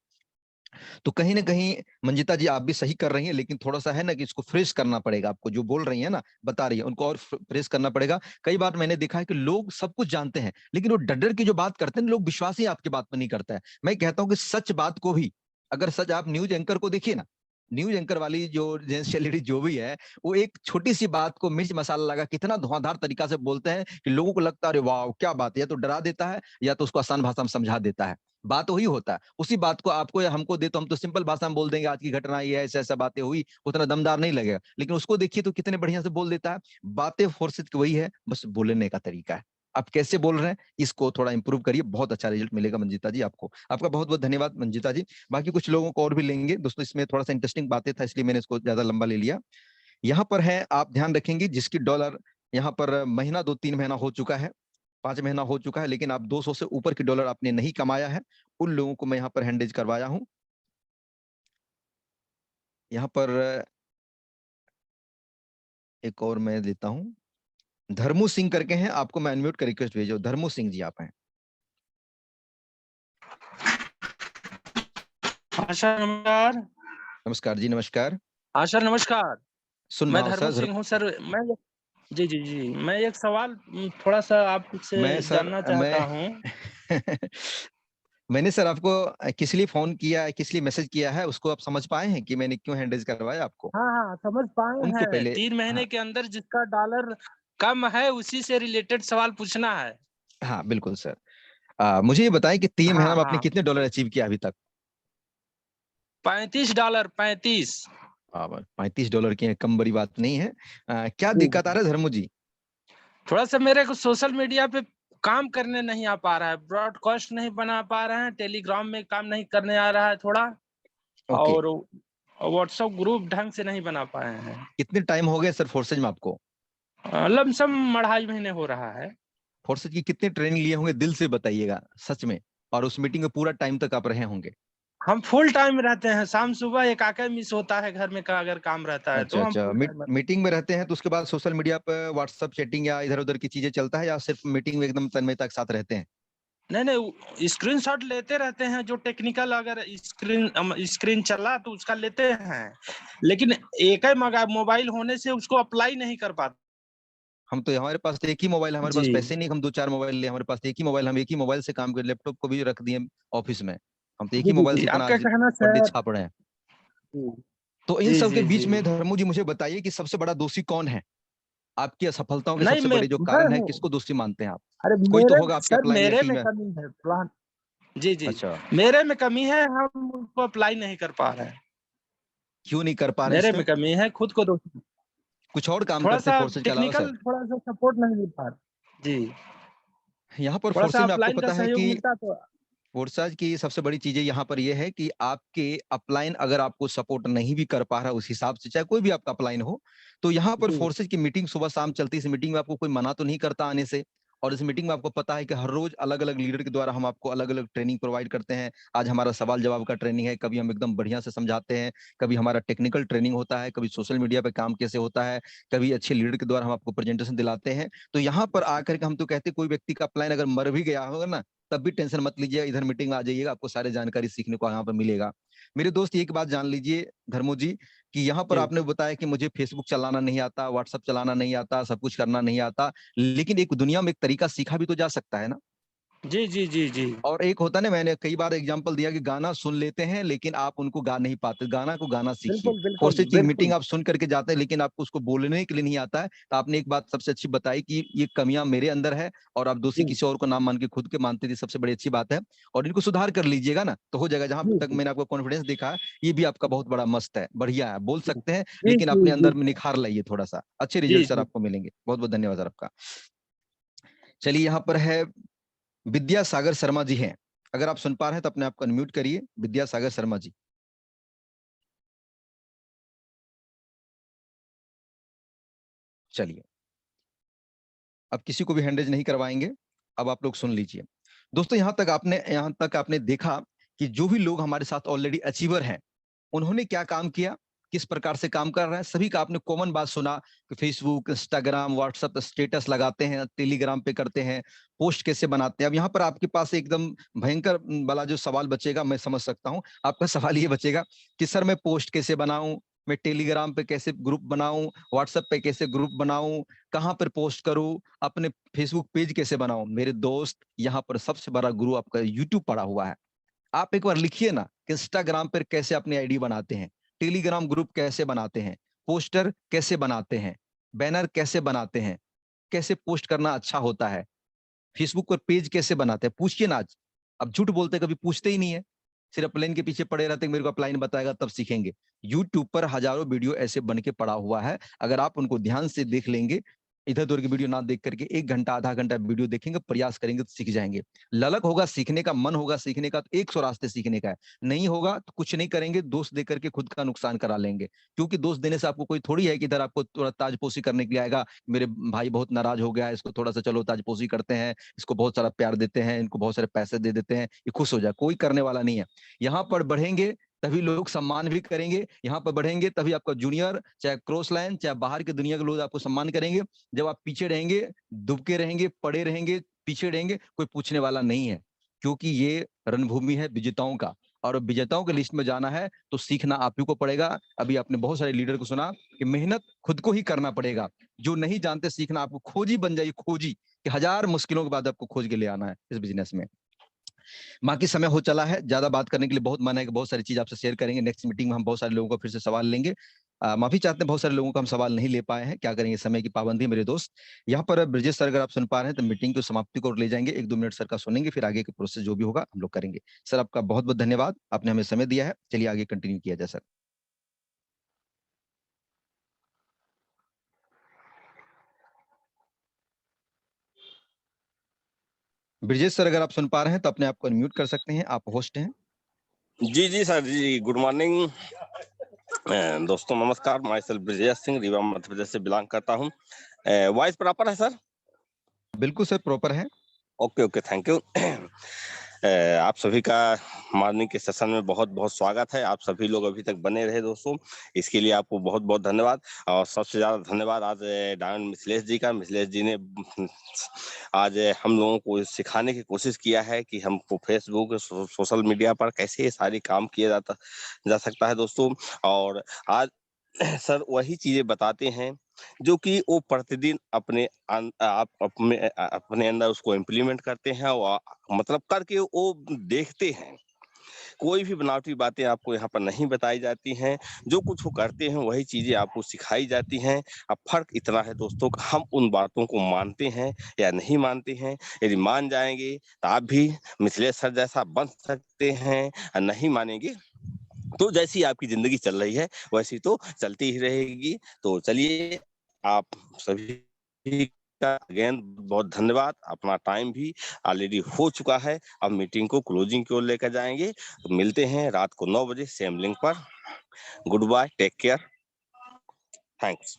तो कहीं न कहीं मंजिता जी आप भी सही कर रही हैं, लेकिन थोड़ा-सा है ना कि इसको फ्रेश करना पड़ेगा आपको, जो बोल रही हैं ना, बता रही हैं, उनको और फ्रेश करना पड़ेगा। कई बार मैंने देखा है कि लोग सब कुछ जानते हैं, लेकिन वो डर-डर के जो बात करते हैं, लोग विश्वास ही आपकी बात पे नहीं करता है। मैं कहता हूँ कि सच बात को भी, अगर सच आप न्यूज़ एंकर को देखिए ना, न्यूज़ एंकर वाली जो जेंट्स या लेडीज़ जो भी है, वो एक छोटी-सी बात को मिर्च मसाला लगा के इतना धुआंधार तरीका से बोलते हैं कि लोगों को लगता है, अरे वाह! क्या बात है, या तो डरा देता है या तो उसको आसान भाषा में समझा देता है। बात वही होता है। उसी बात को आपको या हमको दे तो हम तो सिंपल भाषा में बोल देंगे आज की घटना ये है, ऐसा-ऐसा बातें हुई, उतना दमदार नहीं लगेगा। लेकिन उसको देखिए तो कितने बढ़िया से बोल देता है। बातें फुर्सत की वही है, बस बोलने का तरीका है। आप कैसे बोल रहे हैं, इसको थोड़ा इम्प्रूव करिए, बहुत अच्छा रिजल्ट मिलेगा मंजिता जी आपको। आपका बहुत-बहुत धन्यवाद मंजिता जी। बाकी कुछ लोगों को और भी लेंगे। दोस्तों इसमें थोड़ा-सा इंटरेस्टिंग बातें था इसलिए मैंने इसको ज़्यादा लंबा ले लिया। यहाँ पर है आप ध्यान रखेंगे जिसकी डॉलर यहाँ पर महीना 2-3 महीना हो चुका है, 5 महीना हो चुका है लेकिन आप 200 से ऊपर की डॉलर आपने नहीं कमाया है, उन लोगों को मैं यहाँ पर हैंडएज करवाया हूँ। यहाँ पर एक और मैं देता हूँ, धर्मू सिंह करके हैं, आपको मैं अनम्यूट का रिक्वेस्ट भेजा हूँ। धर्मू सिंह जी आप हैं। हाँ सर नमस्कार। नमस्कार जी, नमस्कार। हाँ सर नमस्कार। सुन मैं रहा हूँ धर्मू सर। सिंह हूँ सर। जी। मैं एक सवाल थोड़ा-सा आपसे मैं सर जानना चाहता हूँ। मैंने सर आपको किस लिए फोन किया है, किस लिए मैसेज किया है, उसको आप समझ पाए हैं कि मैंने क्यों हैंड रेज करवाया आपको? हाँ हाँ, समझ पाए उनको हैं। पहले 3 महीने हाँ के अंदर जिसका डॉलर कम है उसी से रिलेटेड सवाल पूछना है। हाँ बिल्कुल सर। मुझे ये बताएं कि 3 महीने हाँ में आपने हाँ, कितने डॉलर अचीव किया अभी तक? $35 35। $35 की कम बड़ी बात नहीं है। क्या जी दिक्कत आ जी, रहा है धर्मू जी? थोड़ा सा मेरे को सोशल मीडिया पे काम करने नहीं आ पा रहा है, ब्रॉडकास्ट नहीं बना पा रहे हैं, टेलीग्राम में काम नहीं करने आ रहा है थोड़ा, ओके। और व्हाट्सएप ग्रुप ढंग से नहीं बना पाए हैं। कितने टाइम हो गए सर फोर्सेज में आपको? लमसम 2.5 महीने हो रहा है। फोर्सेज की कितने ट्रेनिंग लिए होंगे, दिल से बताइएगा सच में। और उस मीटिंग में पूरा टाइम तक आप रहे होंगे? हम फुल टाइम रहते हैं, शाम सुबह एक आके मिस होता है घर में का अगर काम रहता है तो अच्छा हम अच्छा, फुल टाइम। मीटिंग में रहते हैं तो उसके बाद सोशल मीडिया पर व्हाट्सएप चैटिंग या इधर उधर की चीजें चलता है, या सिर्फ मीटिंग में एकदम तन्मयता के साथ रहते हैं? नहीं नहीं, स्क्रीनशॉट लेते रहते हैं, जो टेक्निकल अगर स्क्रीन चला तो उसका लेते हैं, लेकिन एक ही मोबाइल होने से उसको अप्लाई नहीं कर पाते। हम तो हमारे पास तो एक ही मोबाइल है, हमारे पास जी पैसे नहीं कि हम 2-4 मोबाइल ले, हमारे पास एक ही मोबाइल, हम एक ही मोबाइल से काम कर, लैपटॉप को भी रख दिए ऑफिस में। हम तो एक जी ही जी मोबाइल जी, से इतना आपका आज कहना बर्थडे सर। छाप रहे हैं। जी तो इन जी सब के जी बीच जी। में धर्मू जी मुझे बताइए कि सबसे बड़ा दोषी कौन है? आपकी असफलताओं के नहीं, सबसे बड़े जो मैं कारण है, हूँ। किसको दोषी मानते हैं आप? अरे कोई तो मेरे होगा आपके सर, अपलाइन या मेरे टीम में में। कमी है प्लान। जी जी, अच्छा, मेरे में कमी है, हम उसको अप्लाई नहीं कर पा रहे हैं। क्यों नहीं कर पा रहे मेरे इसमें? में कमी है, खुद को दोषी। कुछ और काम थोड़ा करते सा फोर्सेज के अलावा सर? टेक्निकल, थोड़ा सा सपोर्ट नहीं मिल पा रहा। जी, यहाँ पर थोड़ा सा फोर्सेज में आपको अपलाइन का पता है सहयोग कि मिलता तो। फोर्सेज की सबसे बड़ी चीजें यहाँ पर ये है कि आपके अपलाइन अगर आपको सपोर्ट नहीं भी कर पा रहा उस हिसाब से, चाहे कोई भी आपका अपलाइन हो, तो यहाँ पर जी फोर्सेज की मीटिंग सुबह शाम चलती है। इस मीटिंग में आपको कोई मना तो नहीं करता आने से। और इस मीटिंग में आपको पता है कि हर रोज अलग अलग लीडर के द्वारा हम आपको अलग अलग ट्रेनिंग प्रोवाइड करते हैं। आज हमारा सवाल जवाब का ट्रेनिंग है, कभी हम एकदम बढ़िया से समझाते हैं, कभी हमारा टेक्निकल ट्रेनिंग होता है, कभी सोशल मीडिया पे काम कैसे होता है, कभी अच्छे लीडर के द्वारा हम आपको प्रेजेंटेशन दिलाते हैं। तो यहाँ पर आकर के हम तो कहते हैं कोई व्यक्ति का अपलाइन अगर मर भी गया होगा ना, तब भी टेंशन मत लीजिए, इधर मीटिंग में आ जाइएगा, आपको सारी जानकारी सीखने को यहाँ पर मिलेगा। मेरे दोस्त एक बात जान लीजिए धर्मो जी, कि यहाँ पर जी आपने बताया कि मुझे फेसबुक चलाना नहीं आता, व्हाट्सएप चलाना नहीं आता, सब कुछ करना नहीं आता, लेकिन एक दुनिया में एक तरीका सीखा भी तो जा सकता है ना। जी जी जी जी। और एक होता है ना, मैंने कई बार एग्जांपल दिया कि गाना सुन लेते हैं लेकिन आप उनको गा नहीं पाते, गाना को गाना सीखिए। बिल्कुल बिल्कुल फोर्सेज की मीटिंग बिल्कुल। आप सुन करके जाते हैं लेकिन आपको उसको बोलने के लिए नहीं आता है। तो आपने एक बात सबसे अच्छी बताई कि ये कमियां मेरे अंदर है, और आप दोषी जी किसी और को नाम मान के खुद के मानते थे, सबसे बड़ी अच्छी बात है। और इनको सुधार कर लीजिएगा ना तो हो जाएगा। जहां जी तक जी मैंने आपको कॉन्फिडेंस देखा है, ये भी आपका बहुत बड़ा मस्त है, बढ़िया है, बोल जी सकते हैं, जी लेकिन जी अपने जी अंदर में निखार लाइए थोड़ा सा, अच्छे जी रिजल्ट सर जी। आपको मिलेंगे। बहुत बहुत धन्यवाद सर आपका। चलिए, यहाँ पर है विद्यासागर शर्मा जी हैं। अगर आप सुन पा रहे हैं तो अपने आप को अनम्यूट करिए, विद्यासागर शर्मा जी। चलिए, अब किसी को भी हैंड रेज नहीं करवाएंगे। अब आप लोग सुन लीजिए दोस्तों। यहाँ तक आपने देखा कि जो भी लोग हमारे साथ ऑलरेडी अचीवर हैं, उन्होंने क्या काम किया, किस प्रकार से काम कर रहे हैं, सभी का आपने कॉमन बात सुना कि फेसबुक, इंस्टाग्राम, व्हाट्सएप स्टेटस लगाते हैं, टेलीग्राम पे करते हैं, पोस्ट कैसे बनाते हैं। अब यहाँ पर आपके पास एकदम भयंकर वाला जो सवाल बचेगा, मैं समझ सकता हूँ आपका सवाल ये बचेगा कि सर मैं पोस्ट कैसे बनाऊं, मैं टेलीग्राम पे कैसे ग्रुप बनाऊं, व्हाट्सएप पे कैसे ग्रुप बनाऊं, कहाँ पर पोस्ट करूं, अपने फेसबुक पेज कैसे बनाऊं। मेरे दोस्त, यहाँ पर सबसे बड़ा गुरु आपका यूट्यूब पड़ा हुआ है। आप एक बार लिखिए ना कि इंस्टाग्राम पर कैसे अपनी आईडी बनाते हैं, टेलीग्राम ग्रुप कैसे बनाते हैं, पोस्टर कैसे बनाते हैं, बैनर कैसे बनाते हैं, कैसे पोस्ट करना अच्छा होता है, फेसबुक पर पेज कैसे बनाते हैं, पूछिए ना आज। अब झूठ बोलते कभी पूछते ही नहीं है, सिर्फ प्लेन के पीछे पड़े रहते, मेरे को अपलाइन बताएगा तब सीखेंगे। यूट्यूब पर हजारों वीडियो ऐसे बन के पड़ा हुआ है, अगर आप उनको ध्यान से देख लेंगे, इधर उधर की वीडियो ना देख करके 1 घंटा आधा घंटा वीडियो देखेंगे, प्रयास करेंगे तो सीख जाएंगे। ललक होगा सीखने का, मन होगा सीखने का, तो 100 रास्ते सीखने का है। नहीं होगा तो कुछ नहीं करेंगे, दोष दे करके खुद का नुकसान करा लेंगे। क्योंकि दोष देने से आपको कोई थोड़ी है कि इधर आपको थोड़ा ताजपोशी करने के लिए आएगा, मेरे भाई बहुत नाराज हो गया है, इसको थोड़ा सा चलो ताजपोशी करते हैं, इसको बहुत सारा प्यार देते हैं, इनको बहुत सारे पैसे दे देते हैं, ये खुश हो जाए। कोई करने वाला नहीं है। यहाँ पर बढ़ेंगे तभी लोग सम्मान भी करेंगे, यहाँ पर बढ़ेंगे तभी आपका जूनियर, चाहे क्रॉस लाइन, चाहे बाहर की दुनिया के लोग आपको सम्मान करेंगे। जब आप पीछे रहेंगे, दुबके रहेंगे, पड़े रहेंगे, पीछे रहेंगे, कोई पूछने वाला नहीं है। क्योंकि ये रणभूमि है विजेताओं का, और विजेताओं के लिस्ट में जाना है तो सीखना आप ही को पड़ेगा। अभी आपने बहुत सारे लीडर को सुना कि मेहनत खुद को ही करना पड़ेगा। जो नहीं जानते सीखना, आपको खोजी बन जाइए, खोजी, कि 1000 मुश्किलों के बाद आपको खोज के ले आना है इस बिजनेस में। बाकी समय हो चला है, ज्यादा बात करने के लिए बहुत मन है कि बहुत सारी चीज आपसे शेयर करेंगे। नेक्स्ट मीटिंग में हम बहुत सारे लोगों को फिर से सवाल लेंगे। माफी चाहते हैं, बहुत सारे लोगों को हम सवाल नहीं ले पाए हैं, क्या करेंगे, समय की पाबंदी मेरे दोस्त। यहाँ पर ब्रजेश सर अगर आप सुन पा रहे हैं तो मीटिंग को समाप्ति को ले जाएंगे, 1-2 मिनट सर का सुनेंगे, फिर आगे के प्रोसेस जो भी होगा हम लोग करेंगे। सर आपका बहुत बहुत धन्यवाद, आपने हमें समय दिया है। चलिए आगे कंटिन्यू किया जाए सर। ब्रजेश सर अगर आप सुन पा रहे हैं तो अपने आप को अनम्यूट कर सकते हैं, आप होस्ट हैं। जी जी सर जी, गुड मॉर्निंग दोस्तों, नमस्कार। मैं सर ब्रजेश सिंह, रीवा मध्य प्रदेश से बिलोंग करता हूँ। वॉइस प्रॉपर है सर? बिल्कुल सर, प्रॉपर है। Okay okay, thank you. आप सभी का मॉर्निंग के सेशन में बहुत बहुत स्वागत है। आप सभी लोग अभी तक बने रहे दोस्तों, इसके लिए आपको बहुत बहुत धन्यवाद। और सबसे ज्यादा धन्यवाद आज डायमंड मिथिलेश जी का। मिथिलेश जी ने आज हम लोगों को सिखाने की कोशिश किया है कि हमको फेसबुक सोशल मीडिया पर कैसे ये सारी काम किया जा सकता है दोस्तों। और आज सर वही चीजें बताते हैं जो कि वो प्रतिदिन अपने अंदर उसको इम्प्लीमेंट करते हैं, और मतलब करके वो देखते हैं। कोई भी बनावटी बातें आपको यहाँ पर नहीं बताई जाती हैं, जो कुछ वो करते हैं वही चीजें आपको सिखाई जाती हैं। अब फर्क इतना है दोस्तों कि हम उन बातों को मानते हैं या नहीं मानते हैं। यदि मान जाएंगे तो आप भी मिथिलेश सर जैसा बन सकते हैं, और नहीं मानेंगे तो जैसी आपकी जिंदगी चल रही है वैसी तो चलती ही रहेगी। तो चलिए, आप सभी का अगेन बहुत धन्यवाद। अपना टाइम भी ऑलरेडी हो चुका है, अब मीटिंग को क्लोजिंग की ओर लेकर जाएंगे। तो मिलते हैं रात को 9 बजे सेम लिंक पर। Good bye, take care, thanks.